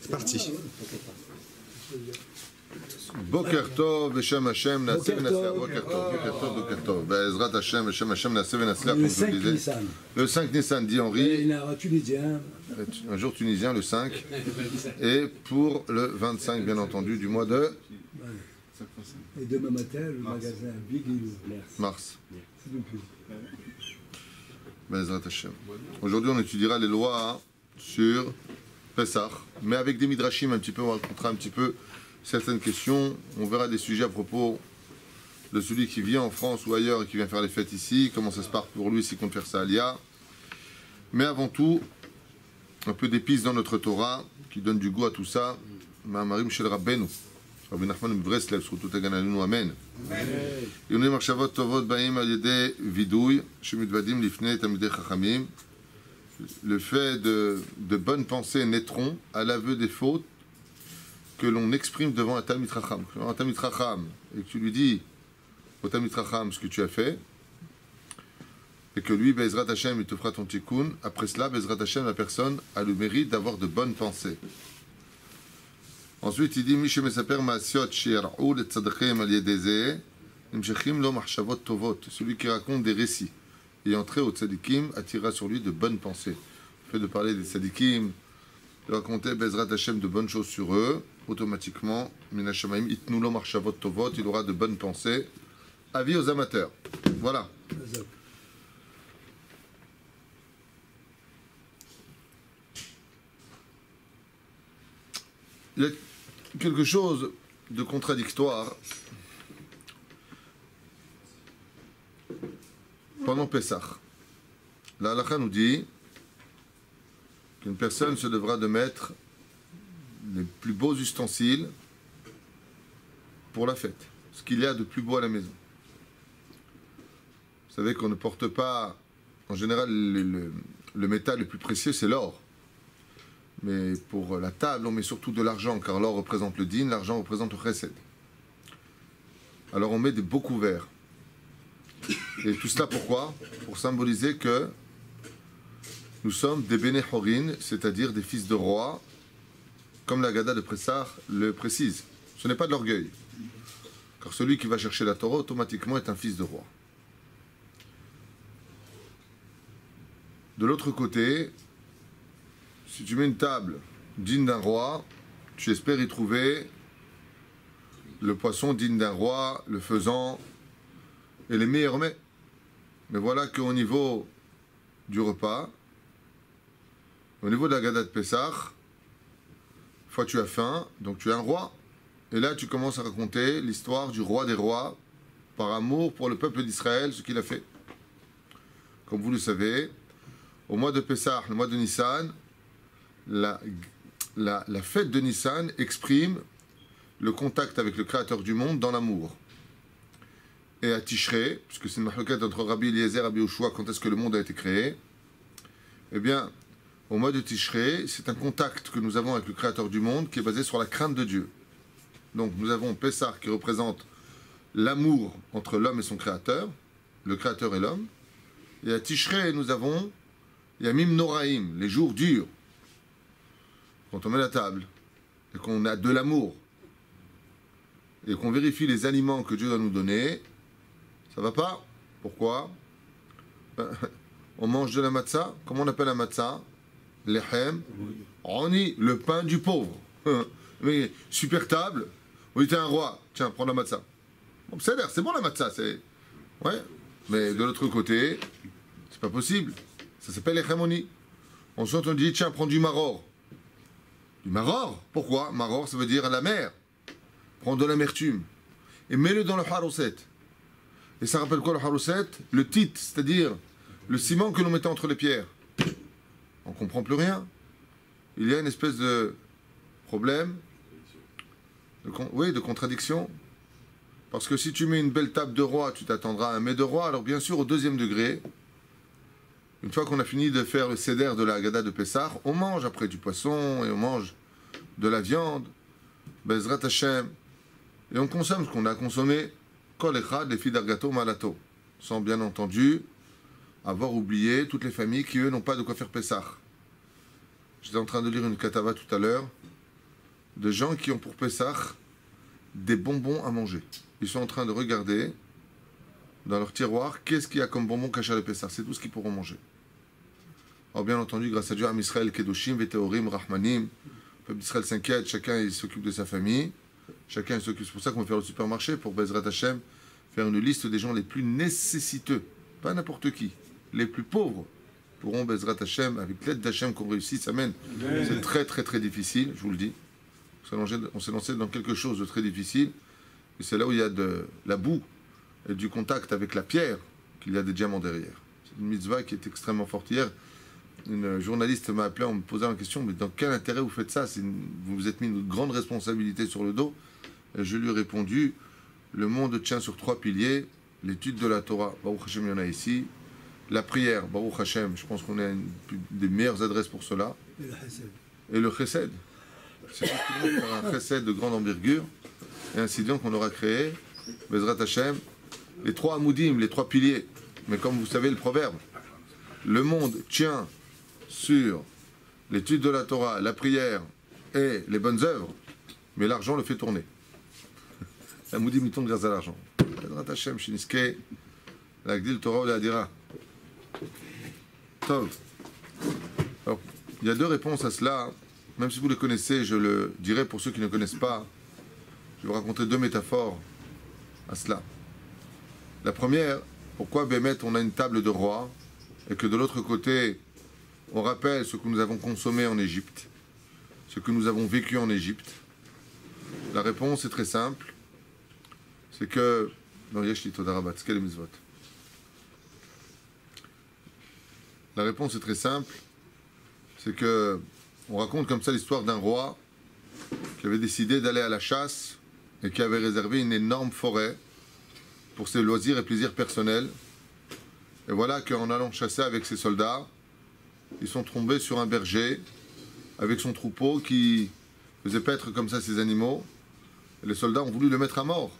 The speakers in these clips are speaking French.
C'est parti. Boker Tov, Beshem Hashem, Naaseh Venaslach. Boker Tov, Boker Tov, Boker Tov. Be'ezrat Hashem, Beshem Hashem, Naaseh Venaslach, comme je le disais. Le 5 Nissan, dit Henri. Tunisien. Un jour tunisien, le 5. Et pour le 25, bien entendu, du mois de Et demain matin, le magasin Big mars. C'est depuis. Be'ezrat Hashem. Aujourd'hui, on étudiera les lois sur Pessah, mais avec des midrashim un petit peu, on racontera un petit peu certaines questions. On verra des sujets à propos de celui qui vient en France ou ailleurs et qui vient faire les fêtes ici, comment ça se passe pour lui s'il compte faire ça à l'IA. Mais avant tout, un peu d'épices dans notre Torah qui donne du goût à tout ça. Ma'amarim shel Rabbeinu. Rabbi Nachman Breslev, surtout Taganalinu, Amen. Yonei Marshavot Tovot Baim al Yedei Vidouy, Shemidvadim Lifnei Tamidei Chachamim. Le fait de bonnes pensées naîtront à l'aveu des fautes que l'on exprime devant un Talmid Chacham. Un Talmid Chacham, et que tu lui dis au Talmid Chacham ce que tu as fait, et que lui, Be'ezrat Hashem, il te fera ton tikkun. Après cela, Be'ezrat Hashem, la personne a le mérite d'avoir de bonnes pensées. Ensuite, il dit Mi shemesaper ma'asiot she'yar'u letzadachem al yedei nimshechim lo machshavot tovot. Celui qui raconte des récits et entrer au tzadikim attirera sur lui de bonnes pensées. Le fait de parler des tzadikim, de raconter Be'ezrat Hashem de bonnes choses sur eux, automatiquement, Min Hashamayim itnu lo machshavot tovot, il aura de bonnes pensées. Avis aux amateurs. Voilà. Il y a quelque chose de contradictoire pendant Pessah. La halakha nous dit qu'une personne se devra de mettre les plus beaux ustensiles pour la fête, ce qu'il y a de plus beau à la maison. Vous savez qu'on ne porte pas, en général, le métal le plus précieux, c'est l'or. Mais pour la table, on met surtout de l'argent, car l'or représente le din, l'argent représente le chesed. Alors on met des beaux couverts. Et tout cela pourquoi? Pour symboliser que nous sommes des Bene Horin, c'est-à-dire des fils de rois, comme la Gada de Pessah le précise. Ce n'est pas de l'orgueil, car celui qui va chercher la Torah automatiquement est un fils de roi. De l'autre côté, si tu mets une table digne d'un roi, tu espères y trouver le poisson digne d'un roi, le faisan et les meilleurs mets. Mais voilà qu'au niveau du repas, au niveau de la Gada de Pessah, une fois tu as faim, donc tu es un roi. Et là tu commences à raconter l'histoire du roi des rois, par amour pour le peuple d'Israël, ce qu'il a fait. Comme vous le savez, au mois de Pessah, le mois de Nissan, la fête de Nissan exprime le contact avec le Créateur du monde dans l'amour. Et à Tishrei, puisque c'est une mahloket entre Rabbi Eliezer et Rabbi Yoshua, quand est-ce que le monde a été créé, eh bien, au mois de Tishrei, c'est un contact que nous avons avec le Créateur du monde qui est basé sur la crainte de Dieu. Donc nous avons Pessah qui représente l'amour entre l'homme et son Créateur, le Créateur et l'homme. Et à Tishrei, nous avons Yamim Noraim, les jours durs. Quand on met la table et qu'on a de l'amour et qu'on vérifie les aliments que Dieu doit nous donner, ça va pas. Pourquoi? On mange de la matzah. Comment on appelle la matzah? Lechem, Roni, le pain du pauvre. Mais super table. Oui, t'es un roi. Tiens, prends la matzah. Bon, c'est bon la matzah, c'est. Ouais. Mais de l'autre côté, c'est pas possible. Ça s'appelle Lechem Oni. Ensuite, on dit tiens, prends du maror. Du maror? Pourquoi? Maror, ça veut dire la mer. Prends de l'amertume. Et mets-le dans le haroset. Et ça rappelle quoi le haroset? Le tit, c'est-à-dire le ciment que l'on mettait entre les pierres. On ne comprend plus rien. Il y a une espèce de problème, de contradiction. Parce que si tu mets une belle table de roi, tu t'attendras à un mets de roi. Alors bien sûr, au deuxième degré, une fois qu'on a fini de faire le seder de la Haggadah de Pessah, on mange après du poisson et on mange de la viande, Be'ezrat Hashem, et on consomme ce qu'on a consommé, Kol Echad, les filles d'Argato Malato, sans bien entendu avoir oublié toutes les familles qui, eux, n'ont pas de quoi faire Pessah. J'étais en train de lire une katava tout à l'heure de gens qui ont pour Pessah des bonbons à manger. Ils sont en train de regarder dans leur tiroir qu'est-ce qu'il y a comme bonbons cachés à le Pessah. C'est tout ce qu'ils pourront manger. Alors bien entendu, grâce à Dieu, Am Israël, Kedoshim, Veteorim, Rahmanim, le peuple d'Israël s'inquiète, chacun il s'occupe de sa famille, chacun il s'occupe. C'est pour ça qu'on va faire le supermarché pour Bezrat Hashem, faire une liste des gens les plus nécessiteux, pas n'importe qui, les plus pauvres pourront Bezrat Hashem, avec l'aide d'Hachem qu'on réussisse, amen. C'est très très très difficile, je vous le dis. On s'est lancé dans quelque chose de très difficile, et c'est là où il y a de la boue et du contact avec la pierre qu'il y a des diamants derrière. C'est une mitzvah qui est extrêmement forte. Hier, une journaliste m'a appelé en me posant la question, mais dans quel intérêt vous faites ça? Vous vous êtes mis une grande responsabilité sur le dos. Et je lui ai répondu, le monde tient sur 3 piliers, l'étude de la Torah, Baruch Hashem, il y en a ici, la prière, Baruch Hashem, je pense qu'on a une des meilleures adresses pour cela, et le chesed. C'est tout ce qui faire un chesed de grande envergure, et ainsi donc on aura créé, Bezrat Hashem, les 3 amoudim, les 3 piliers. Mais comme vous savez le proverbe, le monde tient sur l'étude de la Torah, la prière et les bonnes œuvres, mais l'argent le fait tourner. La moudim il tourne grâce à l'argent. Bezrat Hashem, Shiniske, la Gdil Torah ou la Adira. Tov. Alors, il y a 2 réponses à cela. Même si vous les connaissez, je le dirai pour ceux qui ne connaissent pas. Je vais vous raconter 2 métaphores à cela. La première, pourquoi Bémet on a une table de roi et que de l'autre côté, on rappelle ce que nous avons consommé en Égypte, ce que nous avons vécu en Égypte. La réponse est très simple. C'est que... Non, Yeshli Todarabat, c'est quel mitzvot? La réponse est très simple. C'est que on raconte comme ça l'histoire d'un roi qui avait décidé d'aller à la chasse et qui avait réservé une énorme forêt pour ses loisirs et plaisirs personnels. Et voilà qu'en allant chasser avec ses soldats, ils sont tombés sur un berger avec son troupeau qui faisait paître comme ça ses animaux. Et les soldats ont voulu le mettre à mort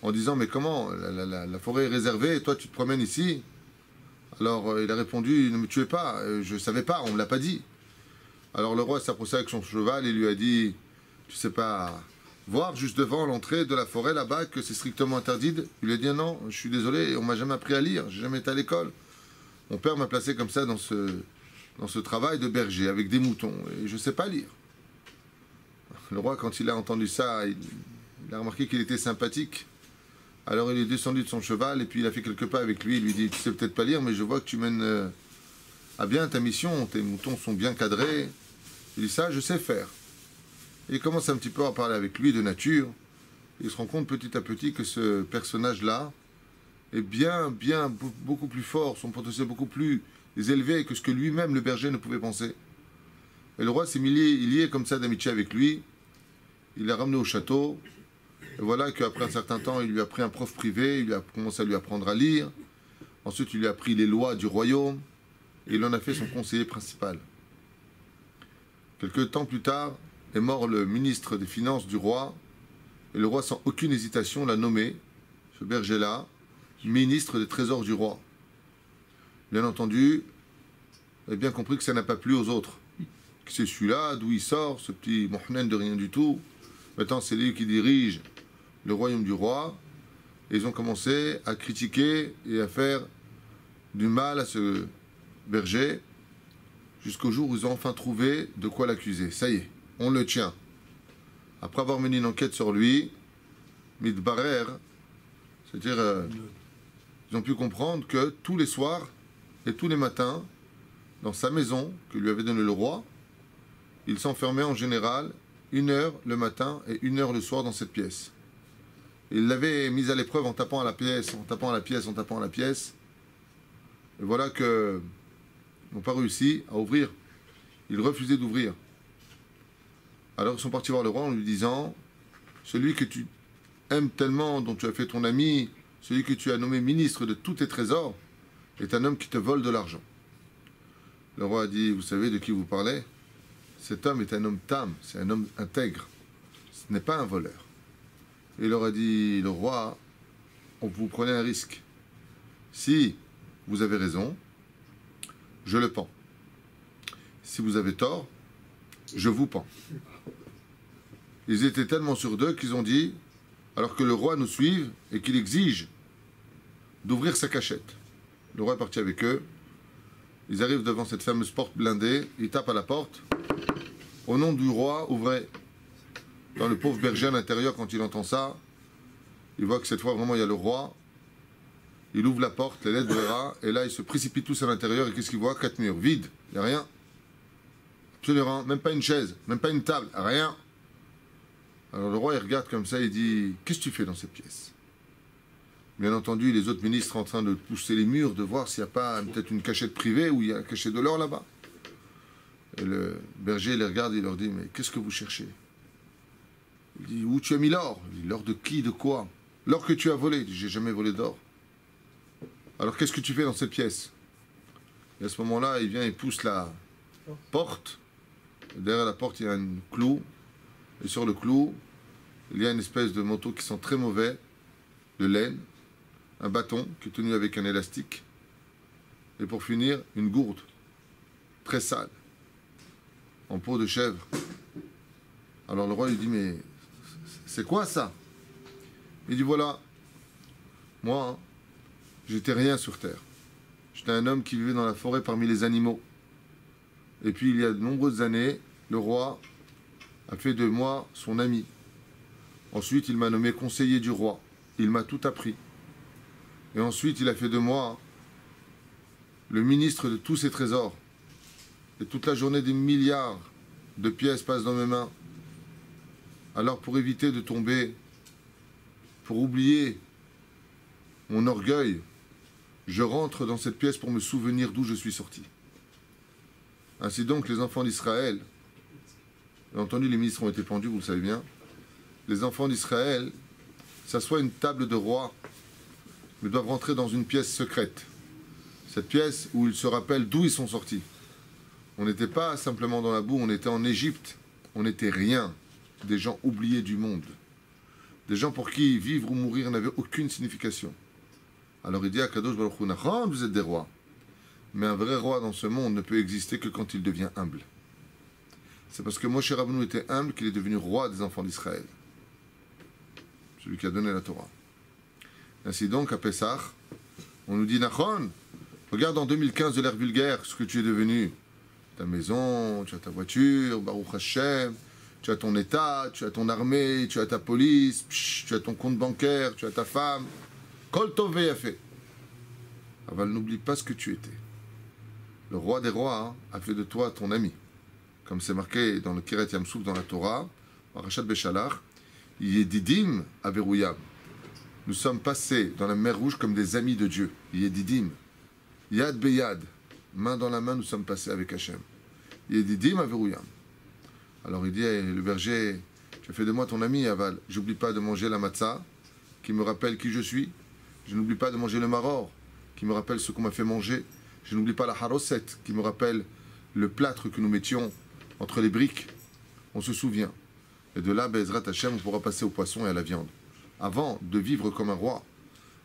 en disant « Mais comment, la forêt est réservée et toi tu te promènes ici ?» Alors il a répondu « Ne me tuez pas, je ne savais pas, on ne me l'a pas dit. » Alors le roi s'approcha avec son cheval et lui a dit « Tu sais pas voir juste devant l'entrée de la forêt là-bas que c'est strictement interdit ?» Il lui a dit « Non, je suis désolé, on m'a jamais appris à lire, j'ai jamais été à l'école. Mon père m'a placé comme ça dans ce travail de berger avec des moutons et je ne sais pas lire. » Le roi, quand il a entendu ça, il a remarqué qu'il était sympathique. Alors il est descendu de son cheval et puis il a fait quelques pas avec lui. Il lui dit « Tu sais peut-être pas lire, mais je vois que tu mènes à bien ta mission, tes moutons sont bien cadrés. » Il dit « Ça, je sais faire. » Il commence un petit peu à parler avec lui de nature. Il se rend compte petit à petit que ce personnage-là est beaucoup plus fort, son potentiel beaucoup plus élevé que ce que lui-même, le berger, ne pouvait penser. Et le roi s'est lié comme ça d'amitié avec lui. Il l'a ramené au château. Et voilà qu'après un certain temps, il lui a pris un prof privé, il a commencé à lui apprendre à lire. Ensuite, il lui a appris les lois du royaume. Et il en a fait son conseiller principal. Quelques temps plus tard, est mort le ministre des Finances du roi, et le roi, sans aucune hésitation, l'a nommé, ce berger-là, ministre des Trésors du roi. Bien entendu, il a bien compris que ça n'a pas plu aux autres. Que c'est celui-là, d'où il sort, ce petit mohnen de rien du tout. Maintenant, c'est lui qui dirige le royaume du roi. Et ils ont commencé à critiquer et à faire du mal à ce berger, jusqu'au jour où ils ont enfin trouvé de quoi l'accuser. Ça y est, on le tient. Après avoir mené une enquête sur lui, Midbarer, c'est-à-dire, ils ont pu comprendre que tous les soirs et tous les matins, dans sa maison que lui avait donnée le roi, il s'enfermait en général 1 heure le matin et 1 heure le soir dans cette pièce. Il l'avait mise à l'épreuve en tapant à la pièce, en tapant à la pièce, en tapant à la pièce. Et voilà que n'ont pas réussi à ouvrir. Ils refusaient d'ouvrir. Alors ils sont partis voir le roi en lui disant « Celui que tu aimes tellement, dont tu as fait ton ami, celui que tu as nommé ministre de tous tes trésors, est un homme qui te vole de l'argent. » Le roi a dit « Vous savez de qui vous parlez? Cet homme est un homme tam, c'est un homme intègre. Ce n'est pas un voleur. » Et il leur a dit « Le roi, vous prenez un risque. Si vous avez raison, je le pends. Si vous avez tort, je vous pends. » ils étaient tellement sûrs d'eux qu'ils ont dit, alors que le roi nous suive et qu'il exige d'ouvrir sa cachette. Le roi est parti avec eux. Ils arrivent devant cette fameuse porte blindée. Ils tapent à la porte. Au nom du roi, ouvrez. Dans le pauvre berger à l'intérieur, quand il entend ça, il voit que cette fois, vraiment, il y a le roi. Il ouvre la porte, les lettres brera, et là, ils se précipitent tous à l'intérieur. Et qu'est-ce qu'il voit? 4 murs, vides. Il n'y a rien. Absolument. Même pas une chaise, même pas une table, rien. Alors le roi, il regarde comme ça, il dit, qu'est-ce que tu fais dans cette pièce? Bien entendu, les autres ministres en train de pousser les murs, de voir s'il n'y a pas peut-être une cachette privée où il y a caché de l'or là-bas. Et le berger les regarde et il leur dit, mais qu'est-ce que vous cherchez? Il dit, où tu as mis l'or? Il dit, l'or de qui, de quoi? L'or que tu as volé. Il dit, j'ai jamais volé d'or. Alors qu'est-ce que tu fais dans cette pièce? Et à ce moment-là, il vient, il pousse la porte. Et derrière la porte, il y a un clou. Et sur le clou, il y a une espèce de manteau qui sent très mauvais, de laine, un bâton qui est tenu avec un élastique, et pour finir, une gourde très sale, en peau de chèvre. Alors le roi lui dit, mais c'est quoi ça? Il dit, voilà, moi, j'étais rien sur terre. J'étais un homme qui vivait dans la forêt parmi les animaux. Et puis il y a de nombreuses années, le roi a fait de moi son ami. Ensuite, il m'a nommé conseiller du roi. Il m'a tout appris. Et ensuite, il a fait de moi le ministre de tous ses trésors. Et toute la journée, des milliards de pièces passent dans mes mains. Alors, pour éviter de tomber, pour oublier mon orgueil, je rentre dans cette pièce pour me souvenir d'où je suis sorti. Ainsi donc, les enfants d'Israël, bien entendu, les ministres ont été pendus, vous le savez bien, les enfants d'Israël s'assoient à une table de roi, mais doivent rentrer dans une pièce secrète. Cette pièce où ils se rappellent d'où ils sont sortis. On n'était pas simplement dans la boue, on était en Égypte. On n'était rien. Des gens oubliés du monde. Des gens pour qui vivre ou mourir n'avait aucune signification. Alors il dit à Kadosh Baruch Hu, Nachon, vous êtes des rois. Mais un vrai roi dans ce monde ne peut exister que quand il devient humble. C'est parce que Moshe Rabbeinu était humble qu'il est devenu roi des enfants d'Israël. Celui qui a donné la Torah. Ainsi donc, à Pessah, on nous dit, Nachon, regarde en 2015 de l'ère vulgaire ce que tu es devenu. Ta maison, tu as ta voiture, Baruch Hashem, tu as ton état, tu as ton armée, tu as ta police, tu as ton compte bancaire, tu as ta femme. Kol tov ve'yafeh. Aval, n'oublie pas ce que tu étais. Le roi des rois a fait de toi ton ami. Comme c'est marqué dans le Kiret Yamsouf dans la Torah, Parashat Beshalach, Yedidim Averouyam. Nous sommes passés dans la mer Rouge comme des amis de Dieu. Yedidim. Yad beyad. Main dans la main, nous sommes passés avec Hachem. Yedidim Averouyam. Alors il dit, le berger, tu as fait de moi ton ami, Aval. J'oublie pas de manger la matzah, qui me rappelle qui je suis. Je n'oublie pas de manger le maror, qui me rappelle ce qu'on m'a fait manger. Je n'oublie pas la haroset, qui me rappelle le plâtre que nous mettions entre les briques. On se souvient. Et de là, Bezrat Hashem, on pourra passer au poisson et à la viande. Avant de vivre comme un roi,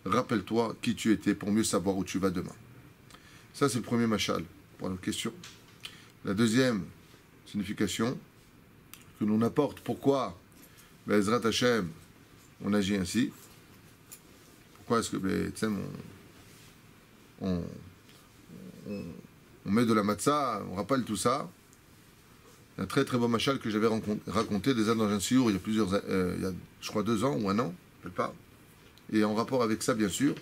rappelle-toi qui tu étais pour mieux savoir où tu vas demain. Ça, c'est le premier machal pour la question. La deuxième signification que l'on apporte, pourquoi Bezrat Hashem, on agit ainsi. Pourquoi est-ce que on met de la matzah, on rappelle tout ça. Il y a un très très beau machal que j'avais raconté déjà dans un siour il y a plusieurs, il y a, je crois 2 ans ou 1 an, je ne sais pas. Et en rapport avec ça, bien sûr,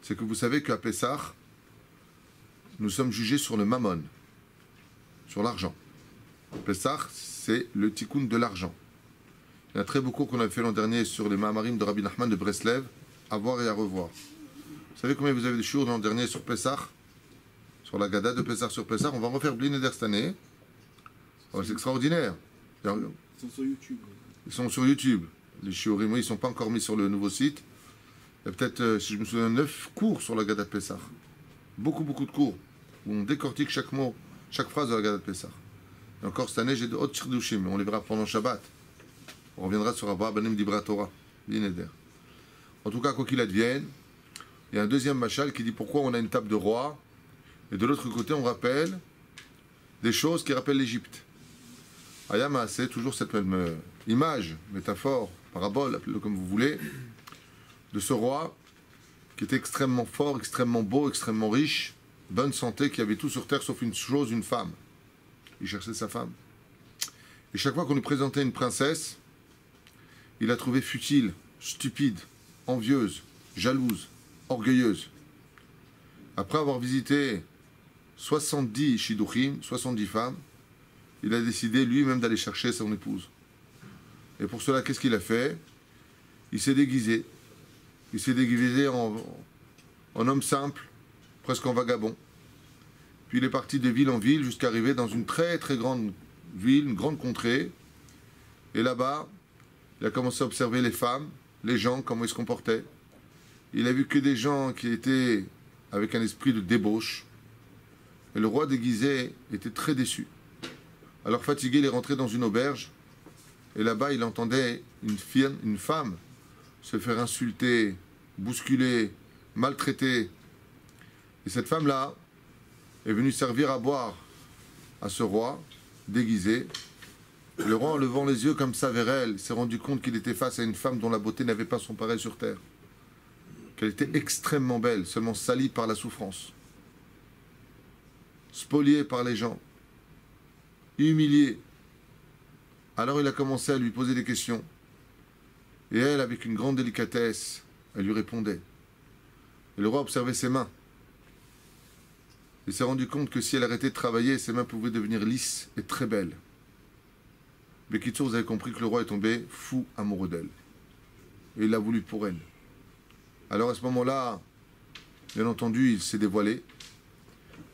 c'est que vous savez qu'à Pessah, nous sommes jugés sur le mammon, sur l'argent. Pessah, c'est le tikkun de l'argent. Il y a un très beau cours qu'on avait fait l'an dernier sur les Mahamarim de Rabbi Nachman de Breslev, à voir et à revoir. Vous savez combien vous avez de shiur l'an dernier sur Pessah, sur la Gada de Pessah sur Pessah? On va refaire Bli Neder cette année. Oh, c'est extraordinaire. Ils sont sur YouTube. Ils sont sur YouTube. Les shiurim, ils ne sont pas encore mis sur le nouveau site. Il y a peut-être, si je me souviens, 9 cours sur la Gada de Pessah. Beaucoup, beaucoup de cours. Où on décortique chaque mot, chaque phrase de la Gada de Pessah. Et encore cette année, j'ai de hautes Shirdushim. On les verra pendant Shabbat. On reviendra sur Abba Banim Dibra Torah. Bli Neder. En tout cas, quoi qu'il advienne, il y a un deuxième machal qui dit pourquoi on a une table de roi. Et de l'autre côté, on rappelle des choses qui rappellent l'Égypte. Ayama, c'est toujours cette même image, métaphore, parabole, appelez-le comme vous voulez, de ce roi qui était extrêmement fort, extrêmement beau, extrêmement riche, bonne santé, qui avait tout sur terre sauf une chose, une femme. Il cherchait sa femme. Et chaque fois qu'on lui présentait une princesse, il la trouvait futile, stupide, envieuse, jalouse, orgueilleuse. Après avoir visité 70 shidduchim, 70 femmes, il a décidé lui-même d'aller chercher son épouse. Et pour cela, qu'est-ce qu'il a fait? Il s'est déguisé. Il s'est déguisé en homme simple, presque en vagabond. Puis il est parti de ville en ville jusqu'à arriver dans une très très grande ville, une grande contrée. Et là-bas, il a commencé à observer les femmes, les gens, comment ils se comportaient. Il a vu que des gens qui étaient avec un esprit de débauche. Et le roi déguisé était très déçu. Alors fatigué, il est rentré dans une auberge. Et là-bas, il entendait une femme se faire insulter, bousculer, maltraiter. Et cette femme-là est venue servir à boire à ce roi, déguisé. Et le roi, en levant les yeux comme ça vers elle, s'est rendu compte qu'il était face à une femme dont la beauté n'avait pas son pareil sur terre. Qu'elle était extrêmement belle, seulement salie par la souffrance. Spoliée par les gens. Humiliée. Alors il a commencé à lui poser des questions. Et elle, avec une grande délicatesse, elle lui répondait. Et le roi observait ses mains. Il s'est rendu compte que si elle arrêtait de travailler, ses mains pouvaient devenir lisses et très belles. Mais Kitsour, vous avez compris que le roi est tombé fou amoureux d'elle. Et il l'a voulu pour elle. Alors à ce moment-là, bien entendu, il s'est dévoilé.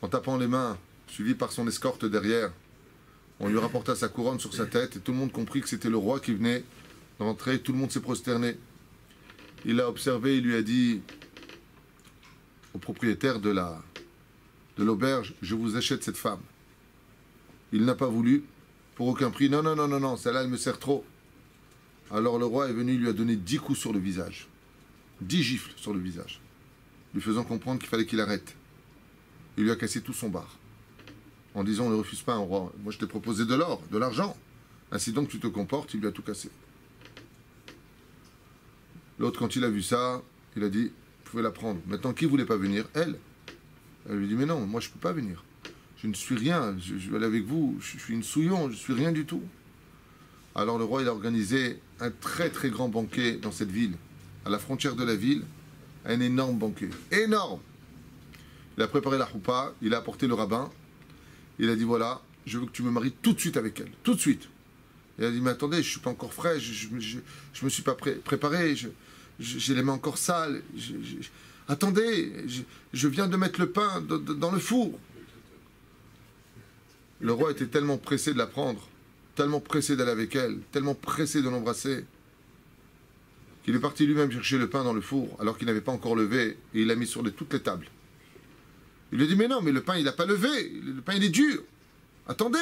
En tapant les mains, suivi par son escorte derrière, on lui rapporta sa couronne sur sa tête et tout le monde comprit que c'était le roi qui venait d'entrer. Tout le monde s'est prosterné. Il l'a observé, il lui a dit au propriétaire de l'auberge, je vous achète cette femme. Il n'a pas voulu, pour aucun prix. Non, non, non, non, non, celle-là, elle me sert trop. Alors le roi est venu, il lui a donné 10 coups sur le visage. 10 gifles sur le visage, lui faisant comprendre qu'il fallait qu'il arrête. Il lui a cassé tout son bar, en disant, ne refuse pas un roi. Moi, je t'ai proposé de l'or, de l'argent. Ainsi donc, tu te comportes, il lui a tout cassé. L'autre, quand il a vu ça, il a dit, vous pouvez la prendre. Maintenant, qui voulait pas venir? Elle. Elle lui dit, mais non, moi, je ne peux pas venir. Je ne suis rien, je vais aller avec vous, je suis une souillon, je ne suis rien du tout. Alors, le roi, il a organisé un très, très grand banquet dans cette ville, à la frontière de la ville, un énorme banquet. Énorme! Il a préparé la choupa, il a apporté le rabbin, il a dit, voilà, je veux que tu me maries tout de suite avec elle, tout de suite. Il a dit, mais attendez, je ne suis pas encore frais, je me suis pas préparé, j'ai les mains encore sales. Attendez, je viens de mettre le pain dans le four. Le roi était tellement pressé de la prendre, tellement pressé d'aller avec elle, tellement pressé de l'embrasser, qu'il est parti lui-même chercher le pain dans le four, alors qu'il n'avait pas encore levé, et il l'a mis sur toutes les tables. Il lui a dit, mais non, mais le pain, il n'a pas levé, le pain, il est dur. Attendez.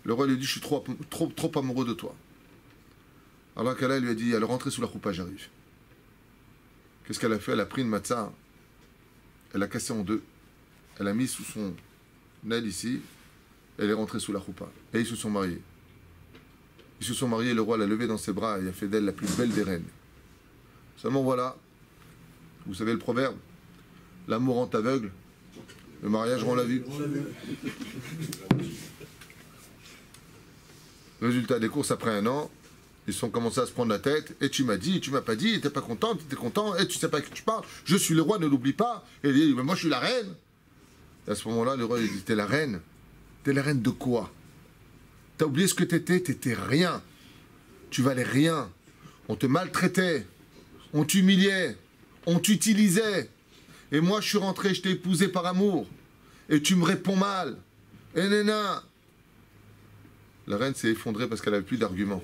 Le roi lui dit, je suis trop amoureux de toi. Alors qu'Allah lui a dit, alors rentrez sous la choupa, j'arrive. Qu'est-ce qu'elle a fait? Elle a pris une matzah, elle l'a cassée en deux, elle a mis sous son aile ici, elle est rentrée sous la choupa. Et ils se sont mariés. Ils se sont mariés, le roi l'a levée dans ses bras et a fait d'elle la plus belle des reines. Seulement voilà, vous savez le proverbe, l'amour rend aveugle, le mariage rend la vue. Résultat des courses, après un an, ils sont commencés à se prendre la tête. Et tu m'as dit, tu m'as pas dit, t'es pas content, t'étais content, et tu sais pas à qui tu parles, je suis le roi, ne l'oublie pas. Et il dit, mais moi je suis la reine. Et à ce moment-là, le roi il dit, t'es la reine. T'es la reine de quoi? T'as oublié ce que t'étais rien. Tu valais rien. On te maltraitait, on t'humiliait, on t'utilisait. Et moi je suis rentré, je t'ai épousé par amour. Et tu me réponds mal. Et néna. La reine s'est effondrée parce qu'elle n'avait plus d'arguments.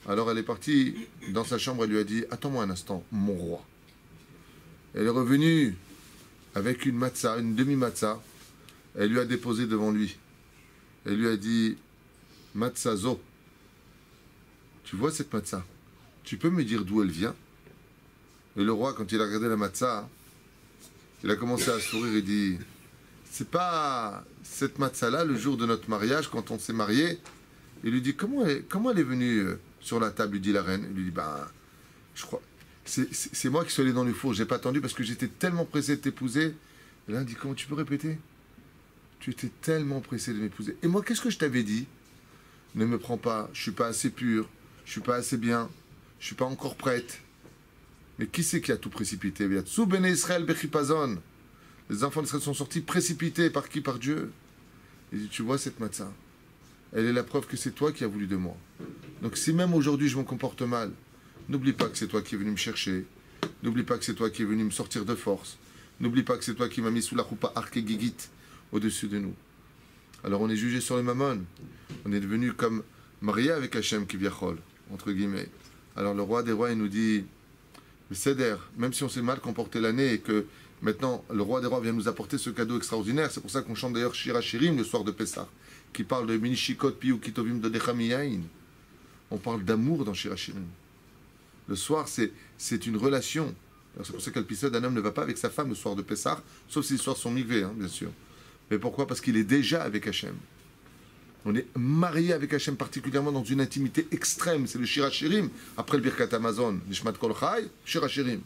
Alors elle est partie dans sa chambre, elle lui a dit, attends-moi un instant, mon roi. Elle est revenue avec une matzah, une demi-matzah. Elle lui a déposé devant lui. Elle lui a dit, matzazo, tu vois cette matzah? Tu peux me dire d'où elle vient? Et le roi, quand il a regardé la matzah, il a commencé à sourire et dit, c'est pas cette matzah-là, le jour de notre mariage, quand on s'est marié, Il lui dit, comment elle est venue sur la table, lui dit la reine. Il lui dit, je crois, c'est moi qui suis allé dans le four, j'ai pas attendu parce que j'étais tellement pressé de t'épouser. Et là, il dit, comment tu peux répéter? Tu étais tellement pressé de m'épouser. Et moi, qu'est-ce que je t'avais dit? Ne me prends pas, je suis pas assez pur, je suis pas assez bien, je suis pas encore prête. Mais qui c'est qui a tout précipité? Sous Béné Israël Bechipazon. Les enfants d'Israël sont sortis précipités par qui? Par Dieu. Il dit, tu vois cette matzah, elle est la preuve que c'est toi qui as voulu de moi. Donc si même aujourd'hui je me comporte mal, n'oublie pas que c'est toi qui es venu me chercher. N'oublie pas que c'est toi qui es venu me sortir de force. N'oublie pas que c'est toi qui m'as mis sous la choupa arc et gigit au-dessus de nous. Alors on est jugé sur les mammon. On est devenu comme marié avec Hachem qui viachol, entre guillemets. Alors le roi des rois, il nous dit, mais Seder, même si on s'est mal comporté l'année et que maintenant le roi des rois vient nous apporter ce cadeau extraordinaire, c'est pour ça qu'on chante d'ailleurs Shira Shirim le soir de Pessah, qui parle de Minishikot Piou Kitovim de Dechamiyain. On parle d'amour dans Shira Shirim. Le soir, c'est une relation. C'est pour ça qu'Alpisod, un homme ne va pas avec sa femme le soir de Pessah, sauf si les soirs sont migvés, bien sûr. Mais pourquoi? Parce qu'il est déjà avec Hachem. On est marié avec Hachem particulièrement dans une intimité extrême. C'est le Shira Shirim. Après le Birkat Amazon, Nishmat Kol Chai, Shira Shirim.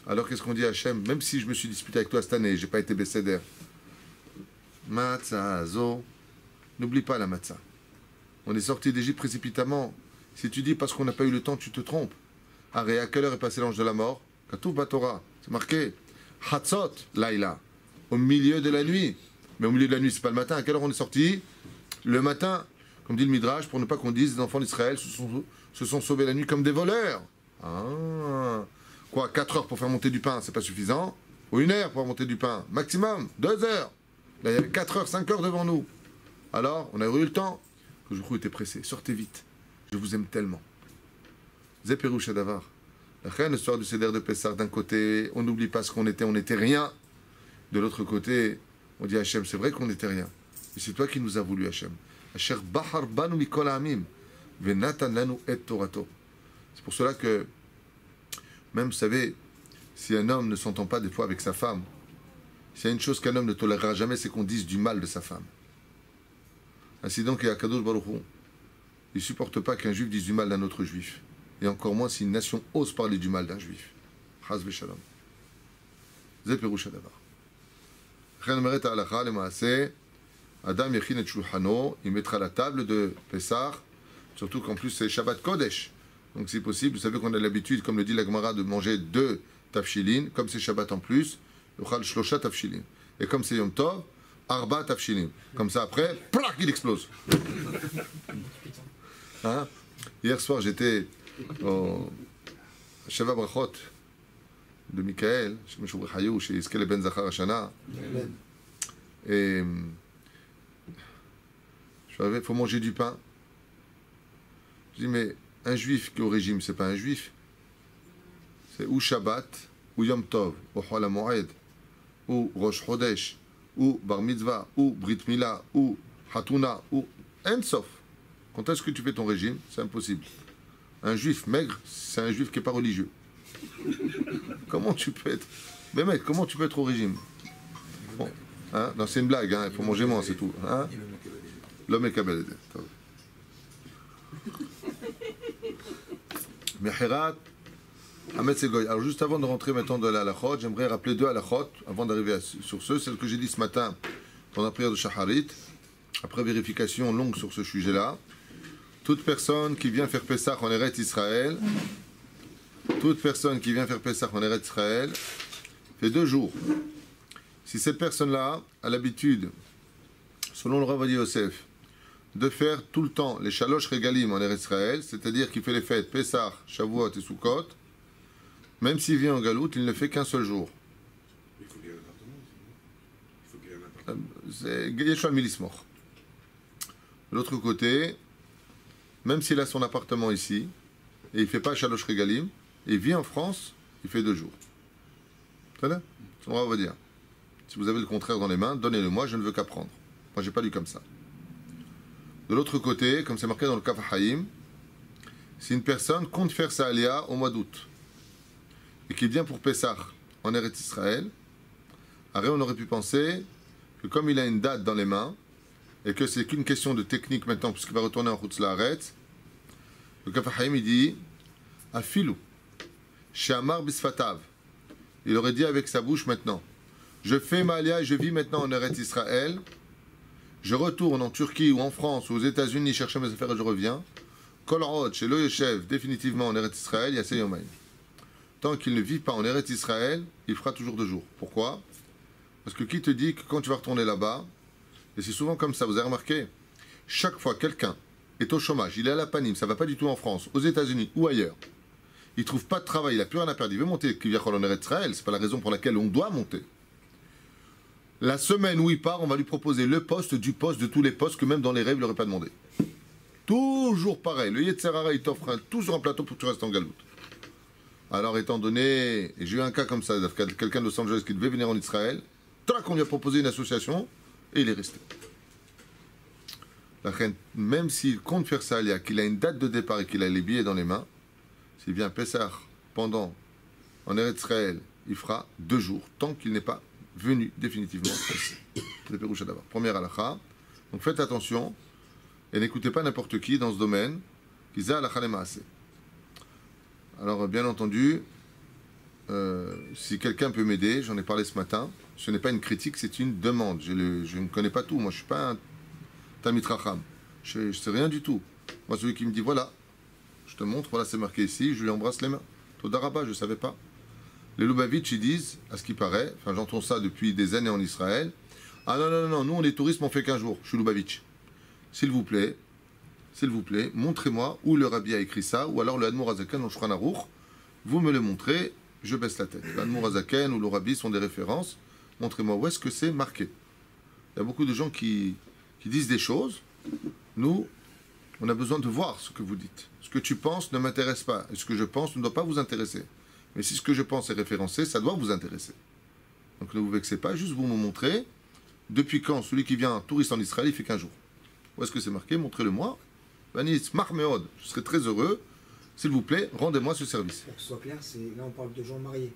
Alors qu'est-ce qu'on dit à Hachem? Même si je me suis disputé avec toi cette année, j'ai pas été Besséder. Matzah Zo. N'oublie pas la matzah. On est sorti d'Égypte précipitamment. Si tu dis parce qu'on n'a pas eu le temps, tu te trompes. Arrête, à quelle heure est passé l'ange de la mort? Katouf Batora. C'est marqué. Hatzot Laila. Au milieu de la nuit. Mais au milieu de la nuit, c'est pas le matin. À quelle heure on est sorti? Le matin. Comme dit le Midrash, pour ne pas qu'on dise les enfants d'Israël se sont sauvés la nuit comme des voleurs. Ah. Quoi, 4 heures pour faire monter du pain, c'est pas suffisant? Ou 1 heure pour monter du pain? Maximum, 2 heures. Là, il y avait 4 heures, 5 heures devant nous. Alors, on a eu le temps. Que je crois était pressé. Sortez vite. Je vous aime tellement. Zéperou Shadavar. La reine, le soir du Seder de Pessah, d'un côté, on n'oublie pas ce qu'on n'était rien. De l'autre côté, on dit à Hachem, c'est vrai qu'on n'était rien. Et c'est toi qui nous as voulu, Hachem. Asher Bahar Banu Mikol Amim. Venatan Lanu et Torato. C'est pour cela que, même, vous savez, si un homme ne s'entend pas des fois avec sa femme, s'il y a une chose qu'un homme ne tolérera jamais, c'est qu'on dise du mal de sa femme. Ainsi donc, et Akadosh Baruch Hu, il ne supporte pas qu'un juif dise du mal d'un autre juif. Et encore moins si une nation ose parler du mal d'un juif. Chaz v'shalom. Zé Perouch Hadavar. Chen meret ha'alacha lemaaseh, Adam yachin et shulchano, il mettra la table de Pessah, surtout qu'en plus c'est Shabbat Kodesh. Donc si possible, vous savez qu'on a l'habitude, comme le dit la Gemara, de manger 2 tafshilin, comme c'est Shabbat en plus, yochal shlosha tafshilin. Et comme c'est Yom Tov, arba tafshilin. Comme ça après, plac, il explose. Hein? Hier soir, j'étais au Sheva Brachot de Michael, chez Iskel Ben Zachar Hashana. Et il faut manger du pain. Je dis, mais un juif qui est au régime, c'est pas un juif. C'est ou Shabbat, ou Yom Tov, ou Chol HaMoed, ou Rosh Chodesh, ou Bar Mitzvah, ou Brit Mila, ou Hatuna, ou Ensof. Quand est-ce que tu fais ton régime? C'est impossible. Un juif maigre, c'est un juif qui n'est pas religieux. Comment tu peux être... Mais mec, comment tu peux être au régime? Bon, hein? Non, c'est une blague, hein? Il faut manger moins, c'est tout. Hein? L'homme est kabbalédé. Mehirat, Hametz et Goy. Alors juste avant de rentrer maintenant dans la halachot, j'aimerais rappeler 2 halachot, avant d'arriver sur ceux, celle que j'ai dit ce matin pendant la prière de Shacharit, après vérification longue sur ce sujet-là. Toute personne qui vient faire Pessah en Eretz Israël, toute personne qui vient faire Pessah en Eretz Israël, fait 2 jours. Si cette personne-là a l'habitude, selon le Rav Ovadia Yosef, de faire tout le temps les Shalosh Regalim en Eretz Israël, c'est-à-dire qu'il fait les fêtes Pessah, Shavuot et Sukkot, même s'il vient en Galoute, il ne fait qu'un seul jour. Il faut qu'il y ait un appartement aussi. C'est Yeshua Milismor. De l'autre côté, même s'il a son appartement ici, et il ne fait pas Shalosh Regalim, et il vit en France, il fait 2 jours. C'est ça? On va vous dire. Si vous avez le contraire dans les mains, donnez-le-moi, je ne veux qu'apprendre. Moi, je n'ai pas lu comme ça. De l'autre côté, comme c'est marqué dans le Kaf HaHaim, si une personne compte faire sa Aliyah au mois d'août, et qu'il vient pour Pessah en Eretz Israël, après on aurait pu penser que comme il a une date dans les mains, et que c'est qu'une question de technique maintenant, puisqu'il va retourner en Chutz La'aretz, le Kaf HaChaim, il dit Afilou, She'amar Bisfatav. Il aurait dit avec sa bouche maintenant je fais ma alia et je vis maintenant en Eretz Israël. Je retourne en Turquie ou en France ou aux États-Unis chercher mes affaires et je reviens. Kol Hod, chez le Yeshev, définitivement en Eretz Israël, Yaseh Yomaim. Tant qu'il ne vit pas en Eretz Israël, il fera toujours 2 jours. Pourquoi? Parce que qui te dit que quand tu vas retourner là-bas, et c'est souvent comme ça, vous avez remarqué, chaque fois quelqu'un est au chômage, il est à la panime, ça ne va pas du tout en France, aux États-Unis ou ailleurs, il ne trouve pas de travail, il n'a plus rien à perdre, il veut monter en Eretz Israël, ce n'est pas la raison pour laquelle on doit monter. La semaine où il part, on va lui proposer le poste du poste de tous les postes que même dans les rêves, il n'aurait pas demandé. Toujours pareil. Le Yetzer Hara, il t'offre toujours un plateau pour que tu restes en galoute. Alors, étant donné, et j'ai eu un cas comme ça, quelqu'un de Los Angeles qui devait venir en Israël, on lui a proposé une association et il est resté. Même s'il compte faire ça, qu'il a une date de départ et qu'il a les billets dans les mains, s'il vient à Pessah pendant en Eretz Israël, il fera 2 jours, tant qu'il n'est pas venu définitivement ici. Le Péroucha d'abord. Première halakha. Donc faites attention et n'écoutez pas n'importe qui dans ce domaine. Kiza halakha le maaseh. Alors bien entendu, si quelqu'un peut m'aider, j'en ai parlé ce matin, ce n'est pas une critique, c'est une demande. Je ne connais pas tout. Moi, je ne suis pas un Tamit Racham. Je ne sais rien du tout. Moi, celui qui me dit voilà, je te montre, voilà, c'est marqué ici, je lui embrasse les mains. Todarabah, je ne savais pas. Les Lubavitch, ils disent, à ce qui paraît, enfin j'entends ça depuis des années en Israël, ah non, nous on est touristes, on fait qu'1 jour, je suis Lubavitch. S'il vous plaît, montrez-moi où le Rabbi a écrit ça, ou alors le Admour Hazaken ou Shulchan Aruch, vous me le montrez, je baisse la tête. L'Admour Hazaken ou le Rabbi sont des références, montrez-moi où est-ce que c'est marqué. Il y a beaucoup de gens qui disent des choses, nous, on a besoin de voir ce que vous dites. Ce que tu penses ne m'intéresse pas, et ce que je pense ne doit pas vous intéresser. Mais si ce que je pense est référencé, ça doit vous intéresser. Donc ne vous vexez pas, juste vous me montrez depuis quand celui qui vient touriste en Israël, il fait qu'1 jour. Où est-ce que c'est marqué? Montrez-le-moi. Vanis Mahmeod, je serai très heureux. S'il vous plaît, rendez-moi ce service. Pour que ce soit clair, là on parle de gens mariés.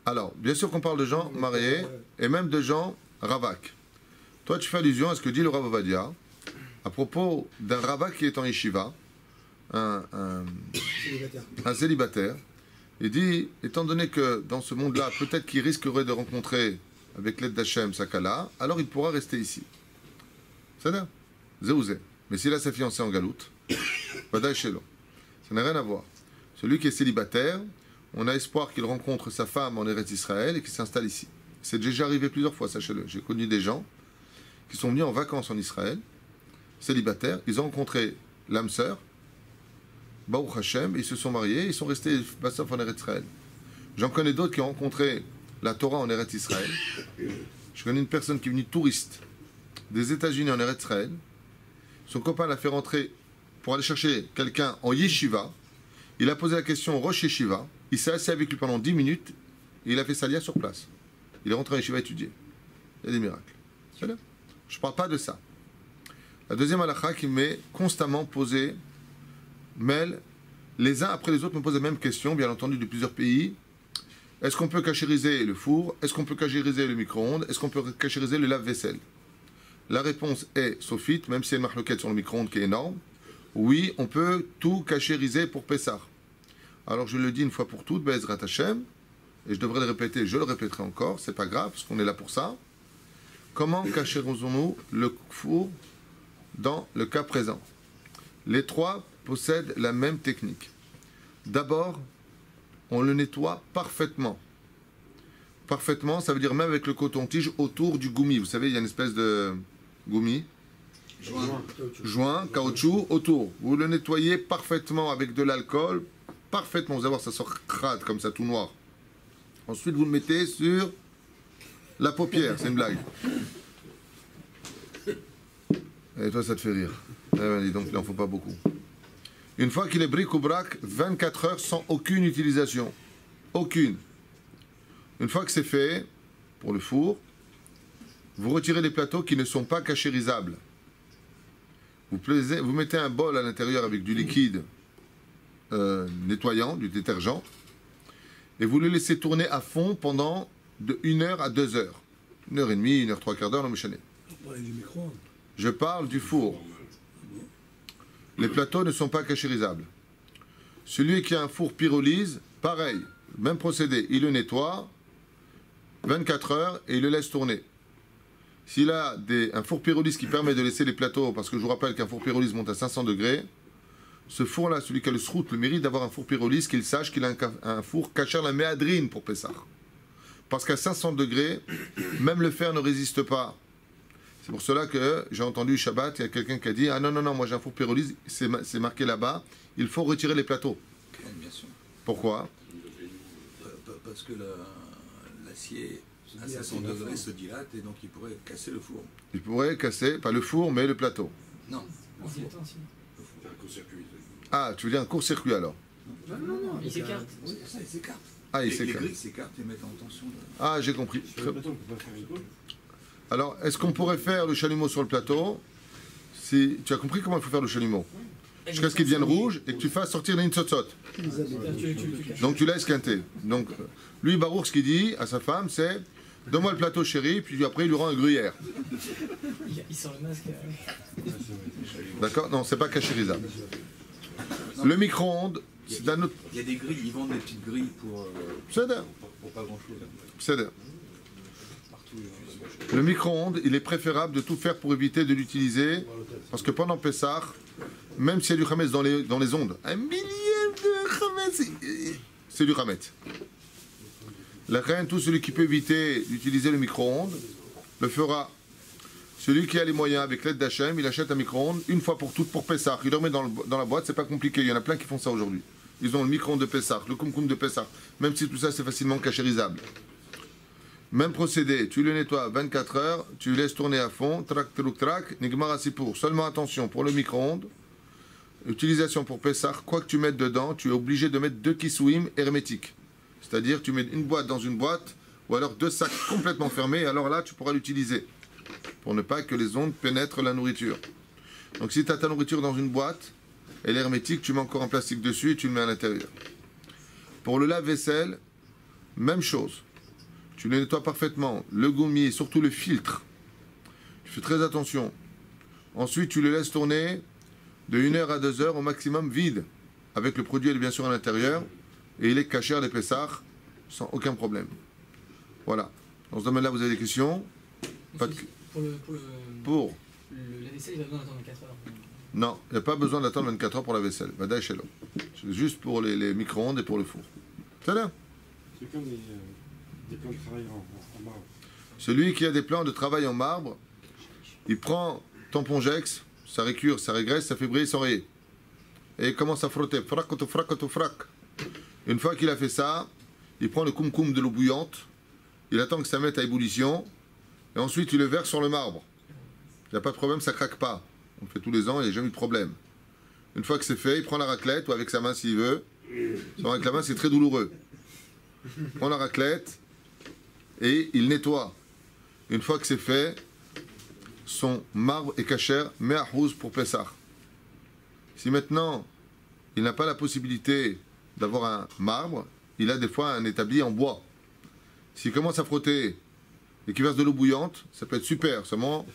Alors, bien sûr qu'on parle de gens mariés et même de gens ravak. Toi, tu fais allusion à ce que dit le Rav Ovadia à propos d'un ravak qui est en yeshiva, un célibataire. Il dit, étant donné que dans ce monde-là, peut-être qu'il risquerait de rencontrer, avec l'aide d'Hachem, Sakala, alors il pourra rester ici. C'est-à-dire, zéouzé. Mais s'il a sa fiancée en galoute, Badaï Shelo. Ça n'a rien à voir. Celui qui est célibataire, on a espoir qu'il rencontre sa femme en Eretz Israël et qu'il s'installe ici. C'est déjà arrivé plusieurs fois, sachez-le. J'ai connu des gens qui sont venus en vacances en Israël, célibataires, ils ont rencontré l'âme sœur, Baruch Hashem, ils se sont mariés, ils sont restés Bassof en Eretz Israël. J'en connais d'autres qui ont rencontré la Torah en Eretz Israël. Je connais une personne qui est venue touriste des États-Unis en Eretz Israël. Son copain l'a fait rentrer pour aller chercher quelqu'un en yeshiva. Il a posé la question au Rosh Yeshiva. Il s'est assis avec lui pendant 10 minutes et il a fait salia sur place. Il est rentré en yeshiva étudier. Il y a des miracles. Je ne parle pas de ça. La deuxième halakha qui m'est constamment posée, Mel, les uns après les autres me posent la même question, bien entendu, de plusieurs pays. Est-ce qu'on peut cachériser le four? Est-ce qu'on peut cachériser le micro-ondes? Est-ce qu'on peut cachériser le lave-vaisselle? La réponse est sophite, même si elle marque le quête sur le micro-ondes qui est énorme. Oui, on peut tout cachériser pour Pessah. Alors je le dis une fois pour toutes, Be'ezrat Hashem, et je devrais le répéter, je le répéterai encore, c'est pas grave, parce qu'on est là pour ça. Comment cachérisons-nous le four dans le cas présent? Les 3 possèdent la même technique. D'abord, on le nettoie parfaitement. Parfaitement, ça veut dire même avec le coton-tige autour du goumi. Vous savez, il y a une espèce de goumi, joint, caoutchouc, autour. Vous le nettoyez parfaitement avec de l'alcool, parfaitement. Vous allez voir, ça sort crade, comme ça, tout noir. Ensuite, vous le mettez sur la paupière, c'est une blague. Et toi, ça te fait rire. Et donc, il n'en faut pas beaucoup. Une fois qu'il est bric ou brac, 24 heures sans aucune utilisation. Aucune. Une fois que c'est fait, pour le four, vous retirez les plateaux qui ne sont pas cachérisables. Vous mettez un bol à l'intérieur avec du liquide nettoyant, du détergent, et vous le laissez tourner à fond pendant de 1 heure à 2 heures. 1 heure et demie, 1 heure 3/4 d'heure, non, mais On parlait du micro-ondes. Je parle du four. Les plateaux ne sont pas cachérisables. Celui qui a un four pyrolyse, pareil, même procédé. Il le nettoie 24 heures et il le laisse tourner. S'il a un four pyrolyse qui permet de laisser les plateaux, parce que je vous rappelle qu'un four pyrolyse monte à 500 degrés, ce four-là, celui qui a le srout, le mérite d'avoir un four pyrolyse, qu'il sache qu'il a un four kasher la méadrine pour Pessah. Parce qu'à 500 degrés, même le fer ne résiste pas. C'est pour cela que j'ai entendu Shabbat, il y a quelqu'un qui a dit « Ah non, non, non, moi j'ai un four pyrolyse, c'est marqué là-bas, il faut retirer les plateaux. » Bien sûr. Pourquoi? Parce que l'acier à 500 degrés se dilate et donc il pourrait casser le four. Il pourrait casser, pas le four, mais le plateau. Non, le four. Ah, tu veux dire un court-circuit alors? Non, il s'écarte. Oui, ça, il s'écarte. Ah, il Les s'écarte. grilles s'écartent et mettent en tension. Ah, j'ai compris. Alors, est-ce qu'on pourrait faire le chalumeau sur le plateau? Si tu as compris comment il faut faire le chalumeau? Jusqu'à ce qu'il devienne rouge et que tu fasses sortir les nitzotzot. Donc tu laisses quinter. Donc lui, Baruch, ce qu'il dit à sa femme, c'est donne-moi le plateau chéri, puis après il lui rend un gruyère. Il sort le masque. D'accord? Non, c'est pas cachérisable. Le micro-ondes, c'est un autre. Il y a des grilles, ils vendent des petites grilles pour pas grand-chose. C'est le micro-ondes, il est préférable de tout faire pour éviter de l'utiliser, parce que pendant Pessah, même s'il y a du chametz dans les ondes, un millième de chametz, c'est du chametz. La reine, tout celui qui peut éviter d'utiliser le micro-ondes, le fera. Celui qui a les moyens, avec l'aide d'Hachem, il achète un micro-ondes une fois pour toutes pour Pessah. Il le met dans la boîte, c'est pas compliqué. Il y en a plein qui font ça aujourd'hui. Ils ont le micro-ondes de Pessah, le koum-koum de Pessah, même si tout ça c'est facilement cachérisable. Même procédé, tu le nettoies 24 heures, tu laisses tourner à fond, trac, trac, trac, nigmar asipour. Seulement attention, pour le micro-ondes, utilisation pour Pessah, quoi que tu mettes dedans, tu es obligé de mettre 2 kisouim hermétiques. C'est-à-dire, tu mets une boîte dans une boîte, ou alors 2 sacs complètement fermés, et alors là, tu pourras l'utiliser, pour ne pas que les ondes pénètrent la nourriture. Donc si tu as ta nourriture dans une boîte, elle est hermétique, tu mets encore un plastique dessus et tu le mets à l'intérieur. Pour le lave-vaisselle, même chose. Tu le nettoies parfaitement, le gommier et surtout le filtre. Tu fais très attention. Ensuite, tu le laisses tourner de 1 heure à 2 heures au maximum vide, avec le produit bien sûr à l'intérieur, et il est caché à Pessah sans aucun problème. Voilà. Dans ce domaine-là, vous avez des questions? Pas de... Pour la vaisselle, il va besoin d'attendre 24 heures. Non, il n'y a pas besoin d'attendre 24 heures pour la vaisselle. C'est juste pour les micro-ondes et pour le four. C'est là. C'est comme des plans de travail en marbre. Celui qui a des plans de travail en marbre, il prend tampongex, ça récure, ça régresse, ça fait briller son rayer. Et il commence à frotter. Frac, frac. Une fois qu'il a fait ça, il prend le koum-koum de l'eau bouillante, il attend que ça mette à ébullition, et ensuite il le verse sur le marbre. Il n'y a pas de problème, ça ne craque pas. On le fait tous les ans, il n'y a jamais eu de problème. Une fois que c'est fait, il prend la raclette, ou avec sa main s'il veut. Avec la main, c'est très douloureux. Il prend la raclette, et il nettoie. Une fois que c'est fait, son marbre est cachère, mais à rouge pour Pessah. Si maintenant, il n'a pas la possibilité d'avoir un marbre, il a des fois un établi en bois. S'il commence à frotter et qu'il verse de l'eau bouillante, ça peut être super. Seulement,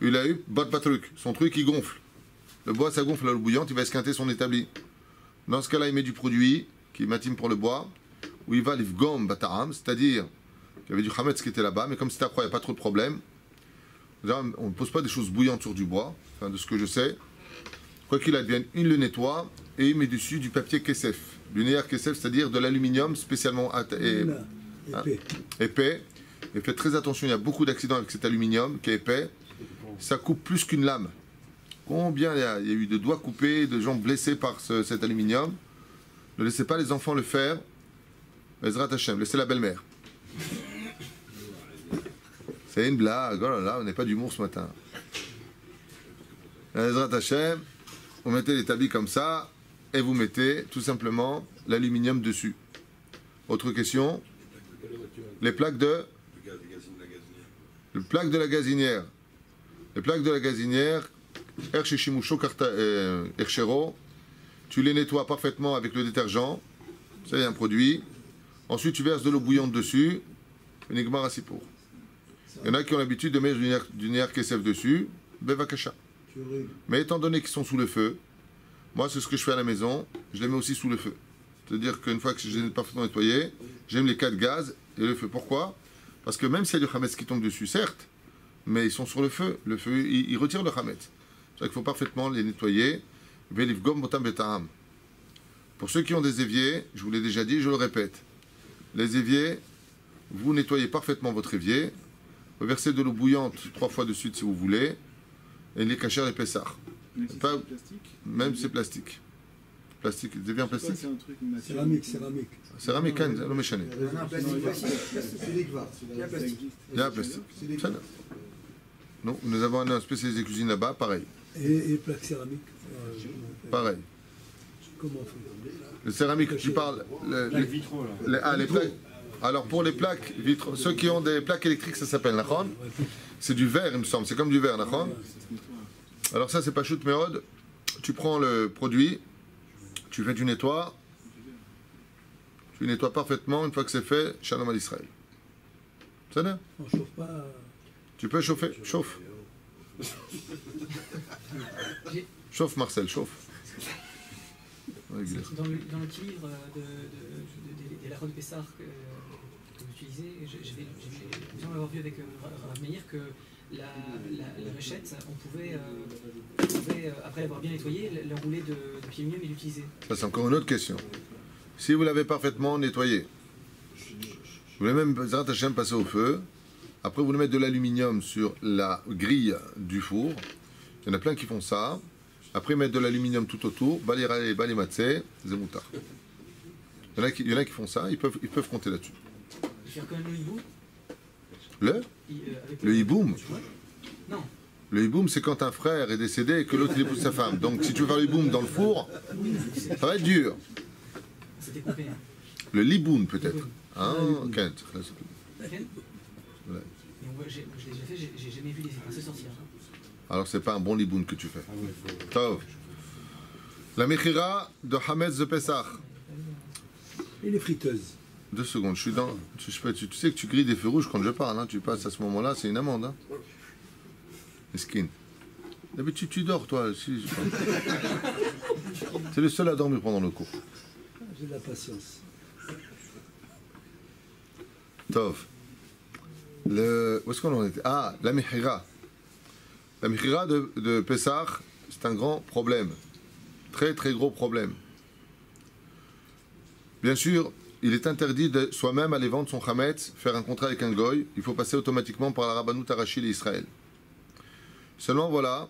il a eu pas truc. Son truc, il gonfle. Le bois, ça gonfle l'eau bouillante, il va esquinter son établi. Dans ce cas-là, il met du produit qui est matime pour le bois, où il va l'ivgom bataram, c'est-à-dire qu'il y avait du chametz qui était là-bas, mais comme c'était à croix, il n'y a pas trop de problème. On ne pose pas des choses bouillantes sur du bois, enfin, de ce que je sais. Quoi qu'il advienne, il le nettoie et il met dessus du papier kesef. Du néer kesef, c'est-à-dire de l'aluminium spécialement épais. Et faites très attention, il y a beaucoup d'accidents avec cet aluminium qui est épais. Ça coupe plus qu'une lame. Combien il y a eu de doigts coupés, de gens blessés par cet aluminium. Ne laissez pas les enfants le faire. Ezrat Hashem, laissez la belle-mère. C'est une blague, oh là là, on n'est pas d'humour ce matin. Ezrat Hashem, vous mettez l'établi comme ça, et vous mettez tout simplement l'aluminium dessus. Autre question? Les plaques de... Les plaques de la gazinière. Les plaques de la gazinière, Erchero, tu les nettoies parfaitement avec le détergent. Ça, il y a un produit. Ensuite, tu verses de l'eau bouillante dessus. Nigmar asipour. Il y en a qui ont l'habitude de mettre du néer kesef dessus. bevakasha. Mais étant donné qu'ils sont sous le feu, moi, c'est ce que je fais à la maison, je les mets aussi sous le feu. C'est-à-dire qu'une fois que je les ai parfaitement nettoyés, j'aime les 4 gaz et le feu. Pourquoi? Parce que même s'il y a du chametz qui tombe dessus, certes, mais ils sont sur le feu. Le feu, il retire le chametz. C'est-à-dire qu'il faut parfaitement les nettoyer. Pour ceux qui ont des éviers, je vous l'ai déjà dit, je le répète. Les éviers, vous nettoyez parfaitement votre évier, vous versez de l'eau bouillante 3 fois de suite si vous voulez, et les cachers et pessards. Même si c'est plastique. Même si c'est plastique. Plastique, des éviers en plastique. C'est un truc naturel. Céramique. Céramique, non, mais chané. Non, plastique, c'est des gvar. Il y a plastique. Il y a plastique. Non, nous avons un spécialisé cuisine là-bas, pareil. Et plaques céramiques. Pareil. Comment on fait? Le céramique, tu parles. Plaques vitraux, là. Les plaques. Alors pour les plaques vitraux, ceux qui ont des plaques électriques, ça s'appelle nachon. C'est du verre, il me semble. C'est comme du verre, nachon. Alors ça, c'est pas shoot méode. Tu prends le produit, tu fais du nettoies. Tu nettoies parfaitement. Une fois que c'est fait, shalom à l'Israël. C'est bien. On chauffe pas. Tu peux chauffer. Chauffe. Chauffe, Marcel, chauffe. Dans le petit livre des Lachot Pessar que vous utilisez, j'ai bien avoir vu avec Rav Meir que la réchette, on pouvait après l'avoir bien nettoyée, l'enrouler de pied mieux et l'utiliser. Ça, c'est encore une autre question. Si vous l'avez parfaitement nettoyé, vous voulez même passer au feu, après vous voulez mettre de l'aluminium sur la grille du four, il y en a plein qui font ça, après mettre de l'aluminium tout autour, balé matzé, zemoutar. Il y en a qui font ça, ils peuvent compter là-dessus. Faire quand même le hibou Le hiboum? Non. Le hiboum, c'est quand un frère est décédé et que l'autre il épouse sa femme. Donc si tu veux faire le hiboum dans le four, ça va être dur. C'était coupé. Le liboum peut-être. Hein, Kent. Moi, je l'ai déjà fait, j'ai jamais vu les épincés sortir. Alors c'est pas un bon liboum que tu fais. Ah ouais, faut... Tov. La mechira de Hametz de Pessah. Et les friteuses. 2 secondes, je suis dans. Tu sais que tu grilles des feux rouges quand je parle, hein. Tu passes à ce moment-là, c'est une amende. Hein. Esquine. D'habitude, tu dors, toi. C'est le seul à dormir pendant le cours. J'ai de la patience. Tov. Où est-ce qu'on en était? Ah, la mechira. La mechira de Pessah, c'est un grand problème. Très, très gros problème. Bien sûr, il est interdit de soi-même aller vendre son chametz, faire un contrat avec un goy. Il faut passer automatiquement par la Rabbanout Arachil et Israël. Seulement voilà,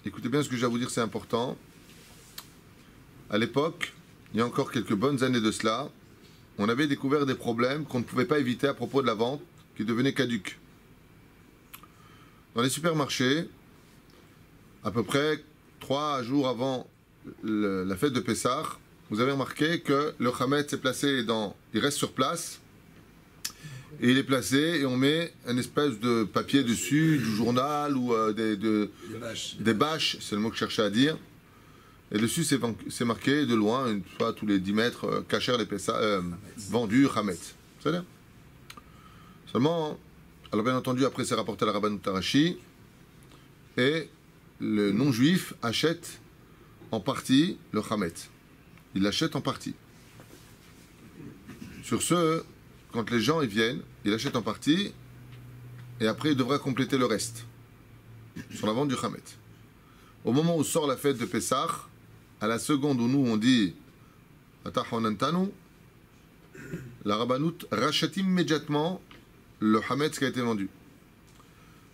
écoutez bien ce que je vais vous dire, c'est important. À l'époque, il y a encore quelques bonnes années de cela, on avait découvert des problèmes qu'on ne pouvait pas éviter à propos de la vente, qui devenait caduque. Dans les supermarchés, à peu près 3 jours avant la fête de Pessah, vous avez remarqué que le chametz est placé il reste sur place, et il est placé et on met une espèce de papier dessus, du journal ou des bâches, c'est le mot que je cherchais à dire. Et dessus c'est marqué de loin, une fois tous les 10 mètres, kacher les Pessah, vendu chametz. C'est-à-dire. Seulement, alors bien entendu, après c'est rapporté à la Rabbanout Arashi, et le non-juif achète en partie le chametz. Il l'achète en partie. Sur ce, quand les gens y viennent, il achète en partie, et après il devra compléter le reste, sur la vente du chametz. Au moment où sort la fête de Pessah, à la seconde où nous on dit Atahonantanu, la Rabbanout rachète immédiatement le chametz qui a été vendu.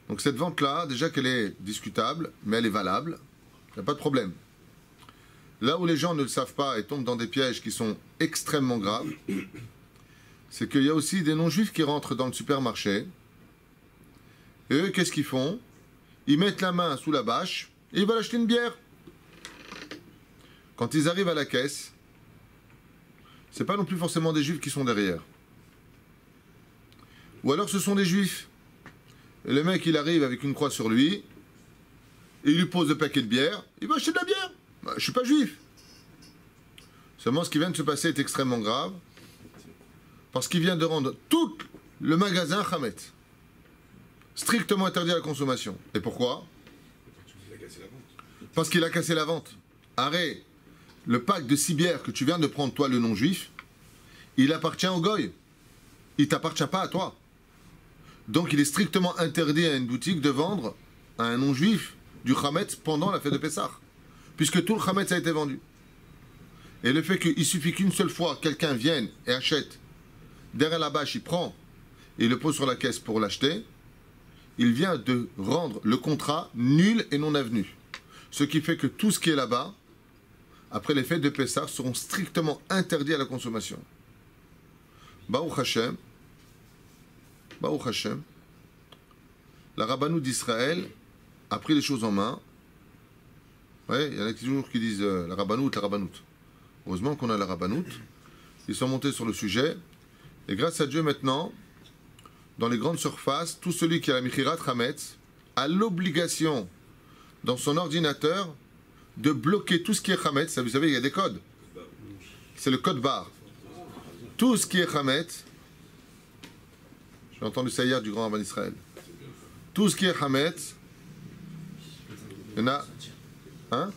Donc cette vente-là, déjà qu'elle est discutable, mais elle est valable, il n'y a pas de problème. Là où les gens ne le savent pas et tombent dans des pièges qui sont extrêmement graves, c'est qu'il y a aussi des non-juifs qui rentrent dans le supermarché. Et eux, qu'est-ce qu'ils font? Ils mettent la main sous la bâche et ils veulent acheter une bière. Quand ils arrivent à la caisse, c'est pas non plus forcément des juifs qui sont derrière. Ou alors ce sont des juifs. Et le mec, il arrive avec une croix sur lui, et il lui pose le paquet de bière, il va acheter de la bière. Bah, je suis pas juif. Seulement, ce qui vient de se passer est extrêmement grave, parce qu'il vient de rendre tout le magasin chametz, strictement interdit à la consommation. Et pourquoi? Parce qu'il a cassé la vente. Arrête, le pack de 6 bières que tu viens de prendre, toi, le non-juif, il appartient au goy. Il ne t'appartient pas à toi. Donc il est strictement interdit à une boutique de vendre à un non-juif du Hametz pendant la fête de Pessah. Puisque tout le Hametz a été vendu. Et le fait qu'il suffit qu'une seule fois quelqu'un vienne et achète, derrière la bâche, il prend et il le pose sur la caisse pour l'acheter, il vient de rendre le contrat nul et non avenu. Ce qui fait que tout ce qui est là-bas, après les fêtes de Pessah, seront strictement interdits à la consommation. Baruch Hashem, la Rabbanout d'Israël a pris les choses en main. Ouais, il y en a toujours qui disent la Rabbanout. Heureusement qu'on a la Rabbanout. Ils sont montés sur le sujet. Et grâce à Dieu maintenant, dans les grandes surfaces, tout celui qui a la Michirat Hametz a l'obligation, dans son ordinateur, de bloquer tout ce qui est Hametz. Vous savez, il y a des codes. C'est le code barre. Tout ce qui est Hametz, j'ai entendu ça hier du grand rabbin d'Israël. Tout ce qui est Hametz, il y en a. Hein?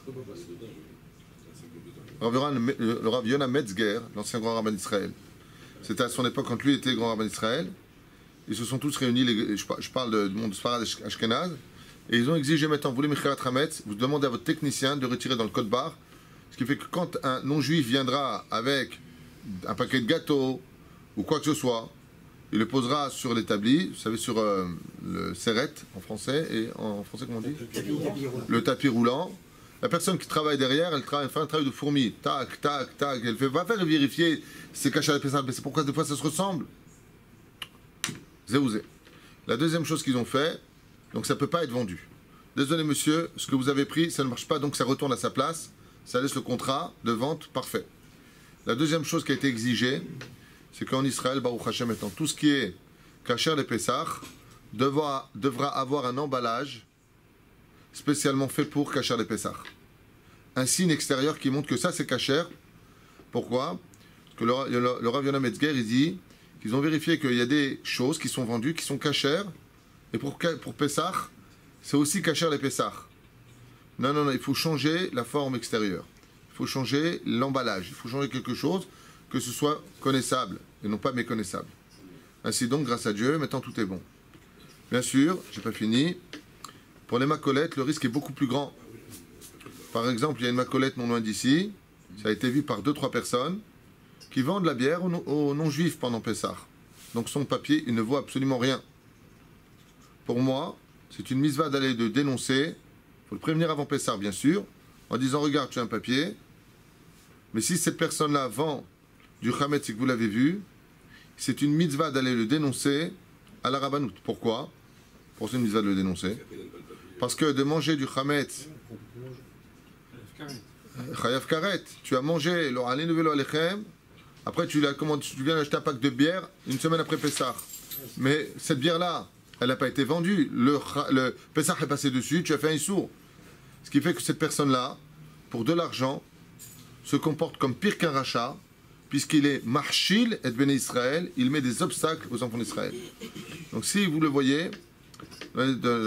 Le Rav Yonah Metzger, l'ancien grand rabbin d'Israël, c'était à son époque quand lui était grand rabbin d'Israël. Ils se sont tous réunis, je parle du monde Sfarad Ashkenaz, et ils ont exigé maintenant, vous voulez Michirat Hametz, vous demandez à votre technicien de retirer dans le code barre, ce qui fait que quand un non-juif viendra avec un paquet de gâteaux ou quoi que ce soit, il le posera sur l'établi, vous savez, sur le serret en français, et en français comment on dit ? Le tapis roulant. La personne qui travaille derrière, elle fait un travail de fourmi. Tac, tac, tac. Elle va faire vérifier si c'est caché à la personne. Mais c'est pourquoi des fois ça se ressemble. Zéouzé. La deuxième chose qu'ils ont fait, donc ça ne peut pas être vendu. Désolé monsieur, ce que vous avez pris, ça ne marche pas, donc ça retourne à sa place. Ça laisse le contrat de vente parfait. La deuxième chose qui a été exigée, c'est qu'en Israël, Baruch Hashem étant, tout ce qui est kasher les Pessah devra avoir un emballage spécialement fait pour kasher les Pessah. Un signe extérieur qui montre que ça c'est kasher. Pourquoi? Parce que le Rav Yonah Metzger, il dit qu'ils ont vérifié qu'il y a des choses qui sont vendues, qui sont kasher, et pour Pessah, c'est aussi kasher les Pessah. Non, il faut changer la forme extérieure. Il faut changer l'emballage. Il faut changer quelque chose que ce soit connaissable et non pas méconnaissable. Ainsi donc, grâce à Dieu, maintenant tout est bon. Bien sûr, j'ai pas fini. Pour les macolettes, le risque est beaucoup plus grand. Par exemple, il y a une macolette non loin d'ici. Ça a été vu par 2-3 personnes qui vendent la bière aux non-juifs pendant Pessah. Donc son papier, il ne vaut absolument rien. Pour moi, c'est une mitzvah d'aller de dénoncer. Il faut le prévenir avant Pessah, bien sûr, en disant, regarde, tu as un papier. Mais si cette personne-là vend du Hametz et que vous l'avez vu, c'est une mitzvah d'aller le dénoncer à la Rabbanout. Pourquoi? Pour c'est une mitzvah de le dénoncer. Parce que de manger du Hametz, Chayav Karet, tu as mangé le Alenu Velo Alechem, après tu viens d'acheter un pack de bière une semaine après Pessah. Mais cette bière-là, elle n'a pas été vendue. Le Pessah est passé dessus, tu as fait un issour. Ce qui fait que cette personne-là, pour de l'argent, se comporte comme pire qu'un rachat, puisqu'il est marchil et béné Israël, il met des obstacles aux enfants d'Israël. Donc si vous le voyez,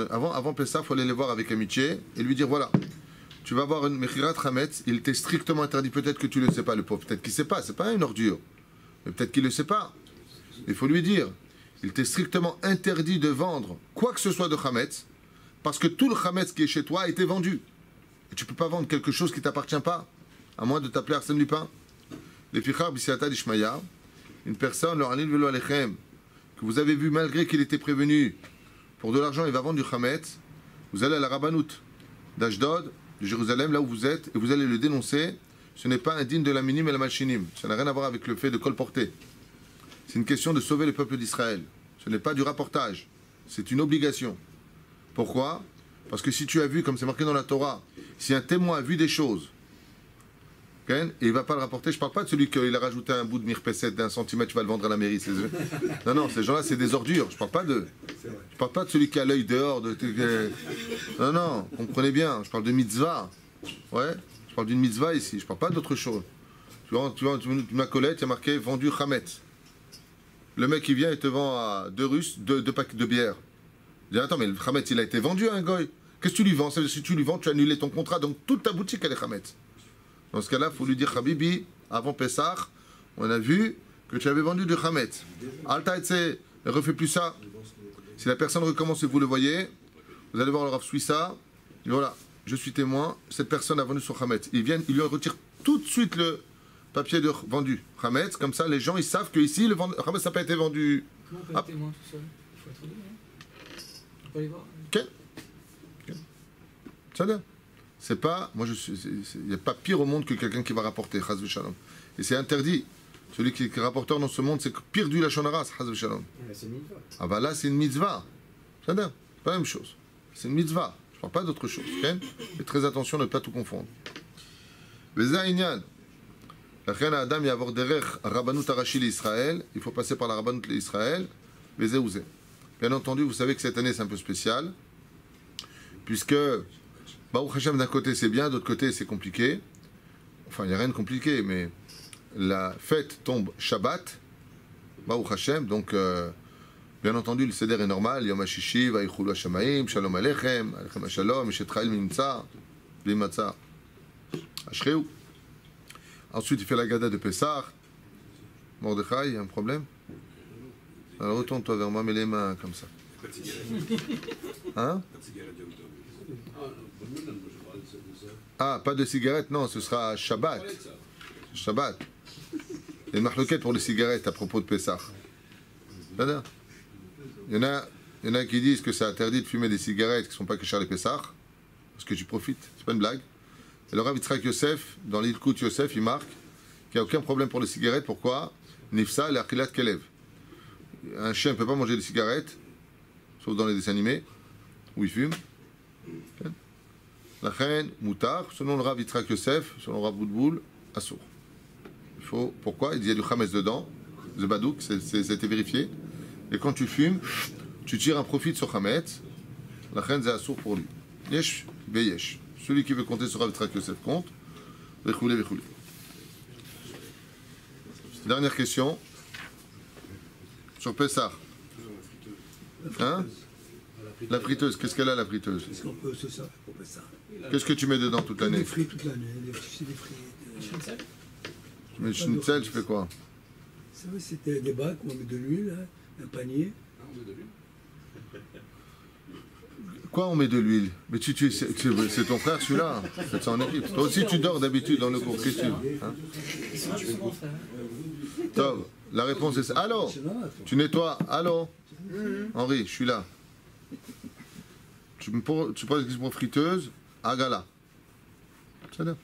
avant Pessah, il faut aller les voir avec amitié et lui dire voilà, tu vas avoir une Mechirat Hametz, il t'est strictement interdit, peut-être que tu ne le sais pas, le pauvre, peut-être qu'il ne sait pas, c'est pas une ordure, mais peut-être qu'il ne le sait pas. Il faut lui dire, il t'est strictement interdit de vendre quoi que ce soit de Hametz, parce que tout le Hametz qui est chez toi a été vendu. Et tu ne peux pas vendre quelque chose qui ne t'appartient pas, à moins de t'appeler Arsène Lupin. Les Fichar Bisiata d'Ishmaïa, une personne, le Hanil Velo Alechem, que vous avez vu malgré qu'il était prévenu, pour de l'argent, il va vendre du Hametz, vous allez à la Rabbanout d'Ashdod, de Jérusalem, là où vous êtes, et vous allez le dénoncer. Ce n'est pas indigne de la minim et la malchinim. Ça n'a rien à voir avec le fait de colporter. C'est une question de sauver le peuple d'Israël. Ce n'est pas du rapportage. C'est une obligation. Pourquoi? Parce que si tu as vu, comme c'est marqué dans la Torah, si un témoin a vu des choses, et il ne va pas le rapporter, je ne parle pas de celui qui a rajouté un bout de mirpesset d'1 centimètre, tu vas le vendre à la mairie. Non, ces gens-là, c'est des ordures. Je ne parle pas de celui qui a l'œil dehors. Non, comprenez bien. Je parle de mitzvah. Ouais, je parle d'une mitzvah ici. Je ne parle pas d'autre chose. Tu vois, ma collègue, il y a marqué vendu Hametz. Le mec, il vient et te vend à 2 Russes 2 packs de bière. Je dis, attends, mais le Hametz, il a été vendu à un goy. Qu'est-ce que tu lui vends? Ça veut dire que si tu lui vends, tu as annulé ton contrat, donc toute ta boutique, elle est Hametz. Dans ce cas-là, il faut lui dire, Habibi, avant Pessah, on a vu que tu avais vendu du Hametz. Alta Etse, ne refais plus ça. Si la personne recommence et vous le voyez, vous allez voir le Rav Suissa, il dit voilà, je suis témoin, cette personne a vendu son Hametz. Il lui retire tout de suite le papier de vendu Hametz, comme ça les gens ils savent que ici le Hametz n'a pas été vendu. Comment on peut être témoin tout seul? Il faut être deux, hein? On peut aller voir. Ok. Ça va. C'est pas, moi il n'y a pas pire au monde que quelqu'un qui va rapporter, Chaz v'Shalom. Et c'est interdit. Celui qui est rapporteur dans ce monde, c'est pire du Lachon Hara, Chaz v'Shalom. C'est une mitzvah. Ah bah là c'est une mitzvah. Ça va. C'est pas la même chose. C'est une mitzvah. Je ne parle pas d'autre chose. Okay? Faites très attention de ne pas tout confondre. Veza Inyan. לכן האדם יעבור דרך הרבנות הראשי לישראל, il faut passer par la רבנות לישראל, וזה וזה. Bien entendu, vous savez que cette année c'est un peu spécial, puisque Baruch Hashem d'un côté c'est bien, d'autre côté c'est compliqué. Enfin, il n'y a rien de compliqué, mais la fête tombe Shabbat, Baruch Hashem, donc bien entendu le seder est normal, Yom HaShishi, Vayichulu HaShamayim, Shalom Aleichem, Aleichem HaShalom, Mishetchail Mimtza, Limatza, Ashreu. Ensuite, il fait la gada de Pessah. Mordechai, il y a un problème? Alors retourne-toi vers moi, mets les mains comme ça. Pas de cigarette. Hein? Pas de cigarette, Yom Tov. Ah, pas de cigarette, non, ce sera Shabbat. Shabbat. Il y a une marloquette pour les cigarettes à propos de Pessah. Il y en a qui disent que c'est interdit de fumer des cigarettes qui ne sont pas kéchar les Pessah, parce que tu profites, c'est pas une blague. Et le Rav Yitzhak Yosef, dans l'Ilkut Yosef, il marque qu'il n'y a aucun problème pour les cigarettes. Pourquoi? Nifsa et Achilat Kelev. Un chien ne peut pas manger des cigarettes, sauf dans les dessins animés, où il fume. La reine, Moutar, selon le Rav Yitzhak Yosef, selon le Rav Boudboul, Assour. Il faut, pourquoi? Il dit il y a du Hametz dedans, le Badouk, c'était vérifié. Et quand tu fumes, tu tires un profit sur Hametz. La reine, c'est Assour pour lui. Yesh, Beyesh. Celui qui veut compter sur Rav Yitzhak Yosef compte. Vechoulé, vechoulé. Dernière question. Sur Pessah. Hein? La friteuse. Qu'est-ce qu'elle a, la friteuse? Est-ce qu'on peut se servir pour Pessah? Qu'est-ce que tu mets dedans toute l'année? Des frites toute l'année, c'est des frites. Schnitzel? Tu mets schnitzel, tu fais quoi? Ça va, c'était des bacs où on met de l'huile, hein, un panier. Quoi, on met de l'huile? Mais c'est ton frère celui-là. Faites ça en équipe. Toi aussi, tu dors d'habitude dans le cours. Qu'est-ce que tu veux, hein? Top. La réponse est ça. Allô? Tu nettoies? Allô? Henri, je suis là. Tu poses la question friteuse? Agala. C'est là.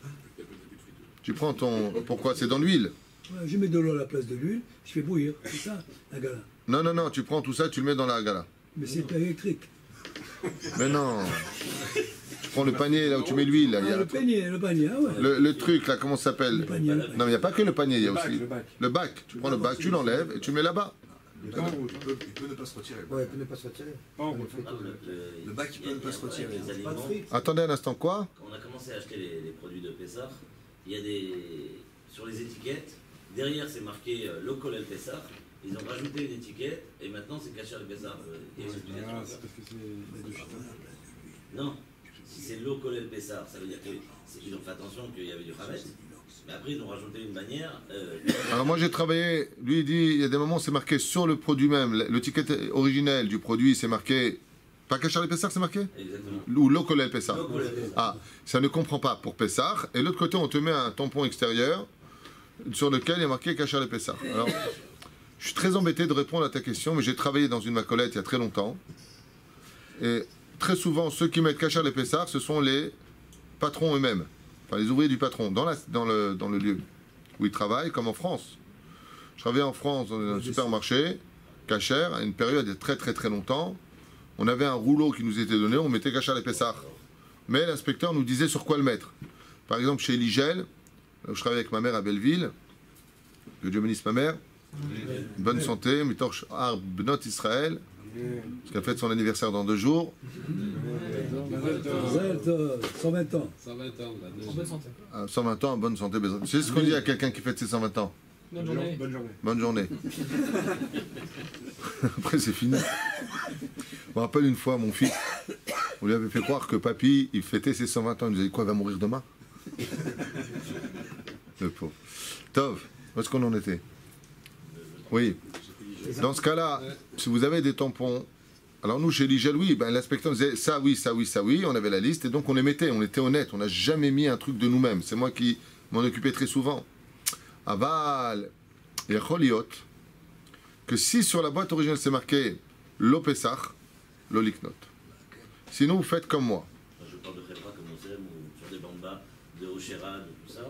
Tu prends ton. Pourquoi? C'est dans l'huile. Ouais, je mets de l'eau à la place de l'huile, je fais bouillir. C'est ça, la gala. Non, tu prends tout ça, tu le mets dans la agala. Mais c'est électrique. Mais non. Tu prends le panier là où tu mets l'huile. Ah, le panier, ah ouais. Le truc là, comment ça s'appelle? Panier. Non, mais il n'y a pas que le panier, il y a aussi. Le bac. Le bac. Tu prends le bac, tu l'enlèves et tu le mets là-bas. Il peut ne pas se retirer. Ouais, il peut ne pas se retirer. Pas en gros. Le bac, il peut ne pas se retirer. Les aliments, Attendez un instant, quoi? quand on a commencé à acheter les produits de Pessah, il y a des. Sur les étiquettes, derrière c'est marqué local El Pessah. Ils ont rajouté une étiquette et maintenant c'est caché El Pessah. Il y a une explication Ah, à ça. c'est parce que c'est. Non, si c'est local El Pessah, ça veut dire qu'ils ont fait attention qu'il y avait du Hametz. Mais après ils ont rajouté une bannière. Alors moi j'ai travaillé, lui il dit, il y a des moments c'est marqué sur le produit même, l'étiquette originelle du produit c'est marqué, pas Kachar le Pessah c'est marqué? Exactement. Ou Local El Pessah. Local El Pessah. Ah, ça ne comprend pas pour Pessah, et l'autre côté on te met un tampon extérieur sur lequel il y a marqué Kachar le Pessah. Alors, je suis très embêté de répondre à ta question, mais j'ai travaillé dans une macolette il y a très longtemps, et très souvent ceux qui mettent Kachar le Pessah ce sont les patrons eux-mêmes. Enfin, les ouvriers du patron, dans le lieu où ils travaillent, comme en France. Je travaillais en France dans un supermarché, Kacher, à une période de très très très longtemps. On avait un rouleau qui nous était donné, on mettait Kacher les Pessah. Mais l'inspecteur nous disait sur quoi le mettre. Par exemple, chez Ligel, où je travaillais avec ma mère à Belleville, que Dieu bénisse ma mère, bonne santé, Mitoch Ar Bnot Israël, parce qu'elle fête son anniversaire dans 2 jours. 120 ans. En bonne santé. 120 ans, en bonne santé. C'est ce qu'on dit à quelqu'un qui fête ses 120 ans. Bonne journée. Bonne journée. Bonne journée. Après, c'est fini. Je me rappelle une fois, mon fils, On lui avait fait croire que papy, il fêtait ses 120 ans. Il nous a dit quoi, il va mourir demain? Le pauvre. Tov, où est-ce qu'on en était? Oui. Dans ce cas-là, si vous avez des tampons, alors nous, chez Ligel, oui, ben, l'inspecteur nous disait ça, oui, ça, oui, ça, oui, on avait la liste, et donc on les mettait, on était honnête, on n'a jamais mis un truc de nous-mêmes. C'est moi qui m'en occupais très souvent. Aval, et Choliot, que si sur la boîte originale c'est marqué Lo Pesach, Lo Liknot. Sinon, vous faites comme moi. Je parle de Khepra comme on sait, ou sur des bambas, de Oshera, de tout ça.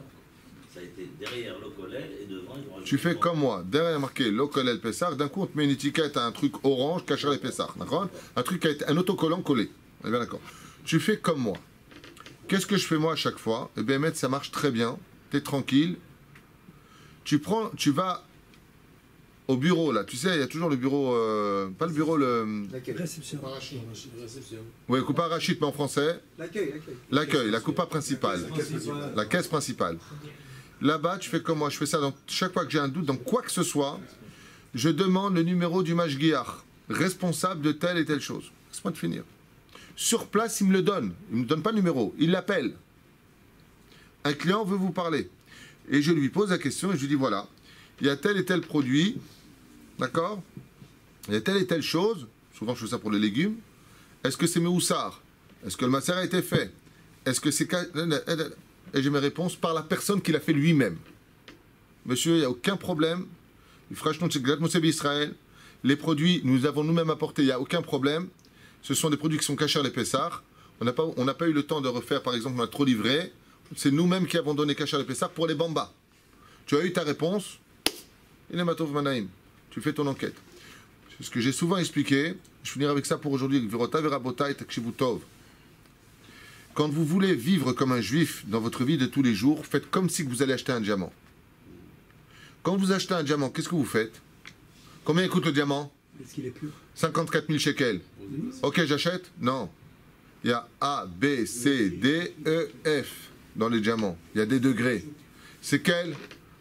Ça a été derrière le Kolel et devant. Tu fais comme moi. Derrière marqué Lo Kolel Pesach, d'un coup on te met une étiquette à un truc orange, caché les Pesach. D'accord? Un truc qui a été un autocollant collé. On est bien d'accord. Tu fais comme moi. Qu'est-ce que je fais moi à chaque fois? Eh bien, ça marche très bien. Tu es tranquille. Tu vas au bureau, là. Tu sais, il y a toujours le bureau. Pas le bureau, le. Réception. Oui, coupa arachide, mais en français. L'accueil, la coupa principale. La caisse principale. Là-bas, tu fais comme moi. Je fais ça chaque fois que j'ai un doute dans quoi que ce soit. Je demande le numéro du mashgiach, responsable de telle et telle chose. Laisse-moi de finir. Sur place, il me le donne. Il ne me donne pas le numéro. Il l'appelle. Un client veut vous parler. Et je lui pose la question et je lui dis voilà, il y a tel et tel produit, d'accord? Il y a telle et telle chose. Souvent, je fais ça pour les légumes. Est-ce que c'est Mehoussar? Est-ce que le masser a été fait? Est-ce que c'est... Et j'ai mes réponses par la personne qui l'a fait lui-même. Monsieur, il n'y a aucun problème. Israël. Les produits, nous avons nous-mêmes apportés, il n'y a aucun problème. Ce sont des produits qui sont cachés à l'Épessar. On n'a pas eu le temps de refaire, par exemple, on a trop livré. C'est nous-mêmes qui avons donné cachés à l'Épessar pour les bambas. Tu as eu ta réponse. Il est Matov Manaïm. Tu fais ton enquête. C'est ce que j'ai souvent expliqué. Je finirai avec ça pour aujourd'hui. Quand vous voulez vivre comme un juif dans votre vie de tous les jours, faites comme si vous allez acheter un diamant. Quand vous achetez un diamant, qu'est-ce que vous faites? Combien coûte le diamant? Est-ce qu'il est pur? 54 000 shekels. Ok, j'achète? Non. Il y a A, B, C, D, E, F dans les diamants. Il y a des degrés. C'est quel?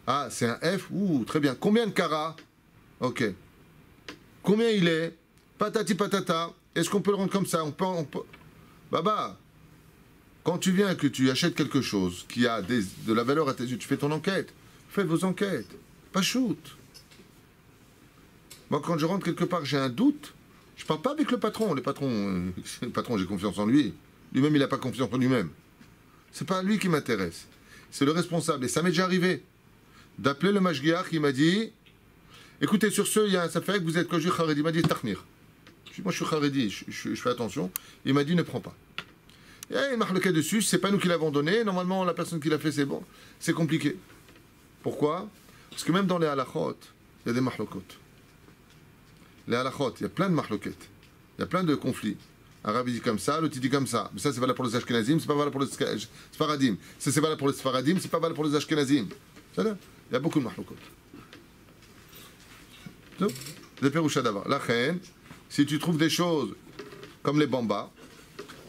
Ah, c'est un F? Ouh, très bien. Combien de carats? Ok. Combien il est? Patati patata. Est-ce qu'on peut le rendre comme ça? On peut... Baba, quand tu viens que tu achètes quelque chose qui a de la valeur à tes yeux, tu fais ton enquête. Faites vos enquêtes. Pas shoot. Moi, quand je rentre quelque part, j'ai un doute. Je ne parle pas avec le patron. Le patron, j'ai confiance en lui. Lui-même, il n'a pas confiance en lui-même. C'est pas lui qui m'intéresse. C'est le responsable. Et ça m'est déjà arrivé d'appeler le mashgiach qui m'a dit écoutez, sur ce, ça fait que vous êtes Koji Haredi. Il m'a dit Tachnir. Moi, je suis Haredi, je fais attention. Il m'a dit ne prends pas. Et il m'a marqué dessus, c'est pas nous qui l'avons donné. Normalement, la personne qui l'a fait, c'est bon. C'est compliqué. Pourquoi? Parce que même dans les halachot, il y a des mahlokot. Les halachot, il y a plein de mahlokot. Il y a plein de conflits. Un rabbi dit comme ça, l'autre dit comme ça. Mais ça, c'est valable pour les ashkenazim, c'est pas valable pour les sfaradim. Ça, c'est valable pour les sfaradim, c'est pas valable pour les ashkenazim. Il y a beaucoup de mahlokot. C'est péroucha d'abord. La reine, si tu trouves des choses comme les bambas,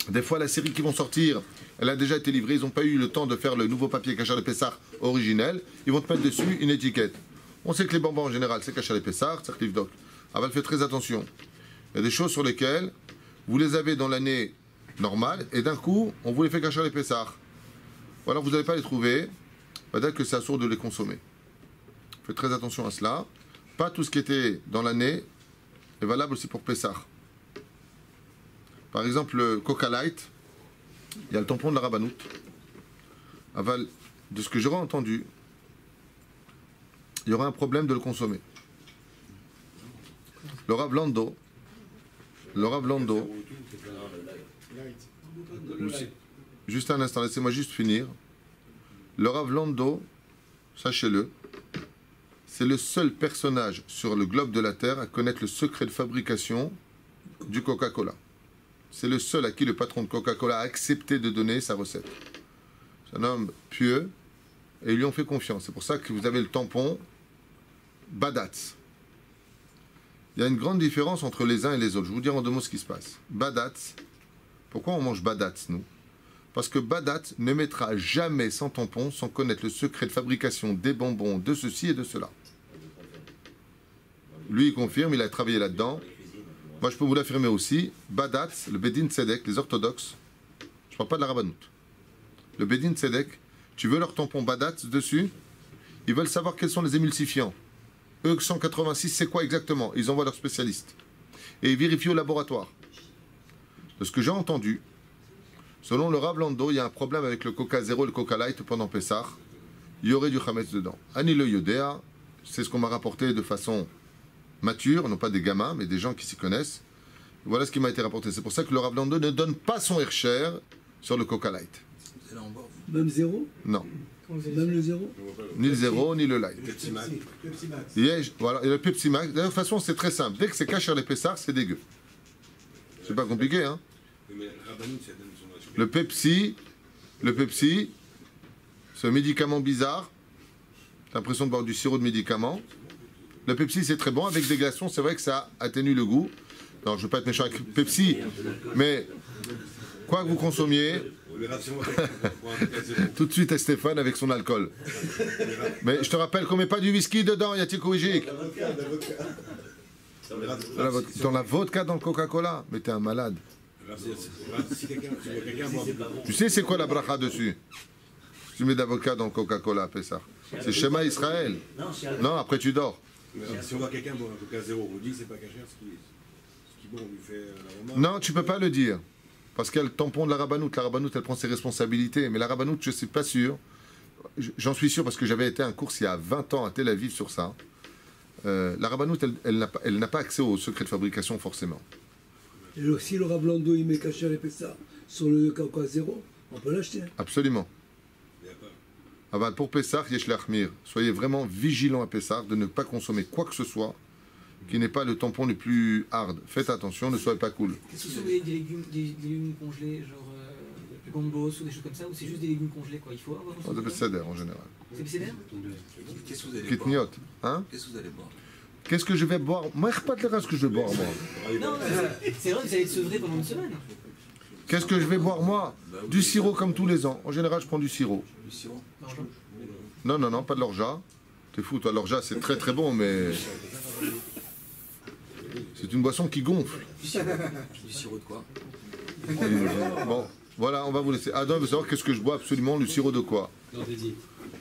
des fois la série qui vont sortir, elle a déjà été livrée, ils n'ont pas eu le temps de faire le nouveau papier Kachar le Pessar originel, ils vont te mettre dessus une étiquette. On sait que les bambas en général, c'est Kachar le Pessar, c'est Livdok. Aval, faites très attention. Il y a des choses sur lesquelles vous les avez dans l'année normale et d'un coup, on vous les fait Kachar le Pessar. Ou alors vous n'allez pas les trouver, peut-être que c'est assourd de les consommer. Faites très attention à cela. Pas tout ce qui était dans l'année est valable aussi pour Pessar. Par exemple, le Coca Light, il y a le tampon de la Rabbanout. Aval, de ce que j'aurais entendu, il y aura un problème de le consommer. Le Rav Lando, juste un instant, laissez-moi juste finir. Le Rav Lando, sachez-le, c'est le seul personnage sur le globe de la Terre à connaître le secret de fabrication du Coca-Cola. C'est le seul à qui le patron de Coca-Cola a accepté de donner sa recette. C'est un homme pieux et ils lui ont fait confiance. C'est pour ça que vous avez le tampon Badatz. Il y a une grande différence entre les uns et les autres. Je vais vous dire en deux mots ce qui se passe. Badatz, pourquoi on mange Badatz, nous? Parce que Badatz ne mettra jamais sans tampon sans connaître le secret de fabrication des bonbons, de ceci et de cela. Lui, il confirme, il a travaillé là-dedans. Moi, je peux vous l'affirmer aussi. Badatz, le Bedin Tzedek, les orthodoxes, je ne parle pas de la Rabbanout. Le Bedin Tzedek, tu veux leur tampon Badatz dessus, ils veulent savoir quels sont les émulsifiants. Eux, 186, c'est quoi exactement? Ils envoient leurs spécialistes. Et ils vérifient au laboratoire. De ce que j'ai entendu, selon le Rav Lando, il y a un problème avec le Coca Zéro et le Coca Light pendant Pessah. Il y aurait du Chametz dedans. Ani le Yodéa, c'est ce qu'on m'a rapporté de façon mature, non pas des gamins, mais des gens qui s'y connaissent. Voilà ce qui m'a été rapporté. C'est pour ça que le Rav Lando ne donne pas son Hercher sur le Coca Light. Même zéro? Non. Même le zéro? Ni le zéro, ni le light. Pepsi Max. Voilà, et le Pepsi Max. De toute façon, c'est très simple. Dès que c'est caché les Pessars, c'est dégueu. C'est pas compliqué, hein. Le Pepsi, c'est un médicament bizarre. T'as l'impression de boire du sirop de médicament. Le Pepsi, c'est très bon. Avec des glaçons, c'est vrai que ça atténue le goût. Non, je ne veux pas être méchant avec Pepsi, mais quoi que vous consommiez, tout de suite à Stéphane avec son alcool. Mais je te rappelle qu'on ne met pas du whisky dedans, Yatikouijik. Dans la vodka, dans le Coca-Cola. Mais t'es un malade. Tu sais c'est quoi la bracha dessus? Tu mets d'avocat dans le Coca-Cola, Pessah. C'est Shema Israël. Non, après tu dors. Si on voit quelqu'un boire un Coca Zéro, on dit que c'est pas caché, ce qui bon, on lui fait la remarque. Non, tu peux pas le dire. Parce qu'il y a le tampon de la Rabbanout. La Rabbanout, elle prend ses responsabilités. Mais la Rabbanout, je ne suis pas sûr. J'en suis sûr parce que j'avais été à un cours il y a 20 ans à Tel Aviv sur ça. La Rabbanout, elle n'a pas accès au secret de fabrication forcément. Et si le Rav Lando il met caché les Pessah sur le Coca Zéro, on peut l'acheter. Absolument. Ah ben, pour Pessah, Yesh Lachmir, soyez vraiment vigilants à Pessah de ne pas consommer quoi que ce soit qui n'est pas le tampon le plus hard. Faites attention, ne soyez pas cool. Est-ce que ce sont des légumes congelés, genre du gambos ou des choses comme ça, ou c'est juste des légumes congelés quoi? Il faut avoir. C'est Besséder en général. C'est Besséder? Qu'est-ce que vous allez Kitniot, boire? hein? Qu'est-ce que vous allez boire? Qu'est-ce que je vais boire? Moi, je ne sais pas de ce que je vais boire, moi. Non, c'est vrai que vous allez être sevré pendant une semaine. Qu'est-ce que je vais boire, moi? Du sirop comme tous les ans. En général, je prends du sirop. Du sirop? Non, pas de l'orgeat. T'es fou, toi, l'orgeat, c'est très très bon, mais... C'est une boisson qui gonfle. Du sirop de quoi? Bon, voilà, on va vous laisser. Adam veut savoir qu'est-ce que je bois absolument, le sirop de quoi? C'est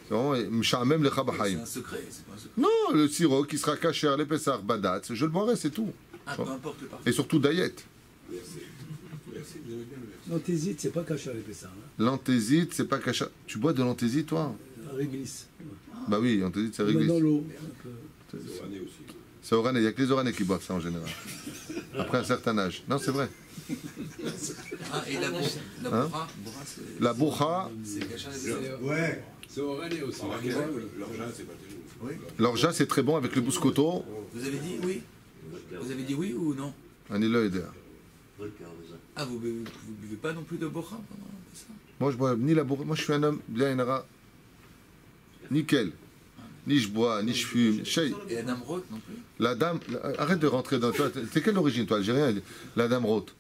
vraiment, même les Chabahaim. C'est un secret, c'est pas un secret. Non, le sirop qui sera caché à l'épaisseur Badat, je le boirai, c'est tout. Ah, peu importe le parfum. Et surtout Dayet. L'anthésite, c'est pas caché à les Pessah. Hein. L'anthésite, c'est pas caché. Tu bois de l'anthésite, toi? Ça réglisse. Bah oui, l'anthésite, ça Même réglisse. dans l'eau. C'est Oranais, il n'y a que les Oranais qui boivent ça en général. Après un certain âge. Non, c'est vrai. Ah, et la bourra, Hein? La bourra, c'est caché à l'épaisseur. Ouais. C'est Oranais aussi. L'orgeat, c'est pas terrible. Oui. l'orgeat, c'est très bon avec le bouscoto. Vous avez dit oui? Vous avez dit oui ou non? Anilo Eder. Ah, vous buvez pas non plus de bourra pendant ça? Moi, je bois ni la bourra. Moi, je suis un homme bien inara. Nickel. Ni je bois, ni je fume. Chez. Et la dame Roth non plus? La dame. Arrête de rentrer dans toi. T'es quelle origine, toi, algérien? La dame Roth.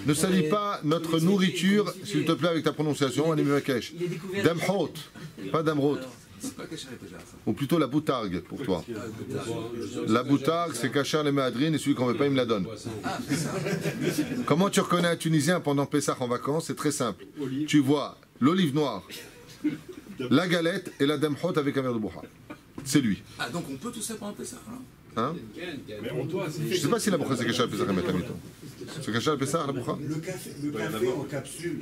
Ne salis pas notre nourriture, s'il te plaît, avec ta prononciation, Anime Makesh. Dame Roth. Pas dame Roth. C'est pas caché à l'épaisseur, ça. Ou plutôt la boutargue, pour toi. La boutargue, c'est Kachar les Méadrines, et celui qu'on ne veut pas, il me la donne. Ah, c'est ça. Comment tu reconnais un Tunisien pendant Pessah en vacances? C'est très simple. Tu vois l'olive noire, la galette et la dame Hot avec un verre de bouha. C'est lui. Ah, donc on peut tout ça pendant Pessah, hein? Hein? Mais on doit, Je ne sais pas si la bouha c'est Kachar le Pessah, Remet Amito. C'est Kachar le Pessah, la bouha? Le café en capsule.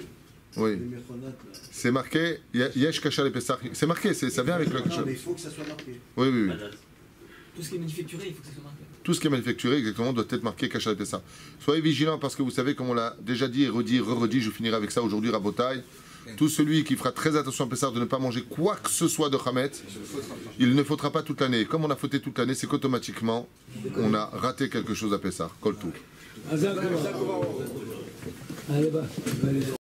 Oui. Les métronates, là. C'est marqué, Yesh Kachar le Pessah. C'est marqué, ça vient avec le Non, Kachar. mais il faut que ça soit marqué. Oui, oui, oui. Tout ce qui est manufacturé, il faut que ça soit marqué. Tout ce qui est manufacturé, exactement, doit être marqué Kachar le Pessah. Soyez vigilants parce que vous savez, comme on l'a déjà dit et redit, re-redit, je finirai avec ça aujourd'hui, Rabotai. Tout celui qui fera très attention à Pessah de ne pas manger quoi que ce soit de Hametz, il ne faudra pas toute l'année. Comme on a fauté toute l'année, c'est qu'automatiquement, on a raté quelque chose à Pessah. Kol tout. Allez, bah.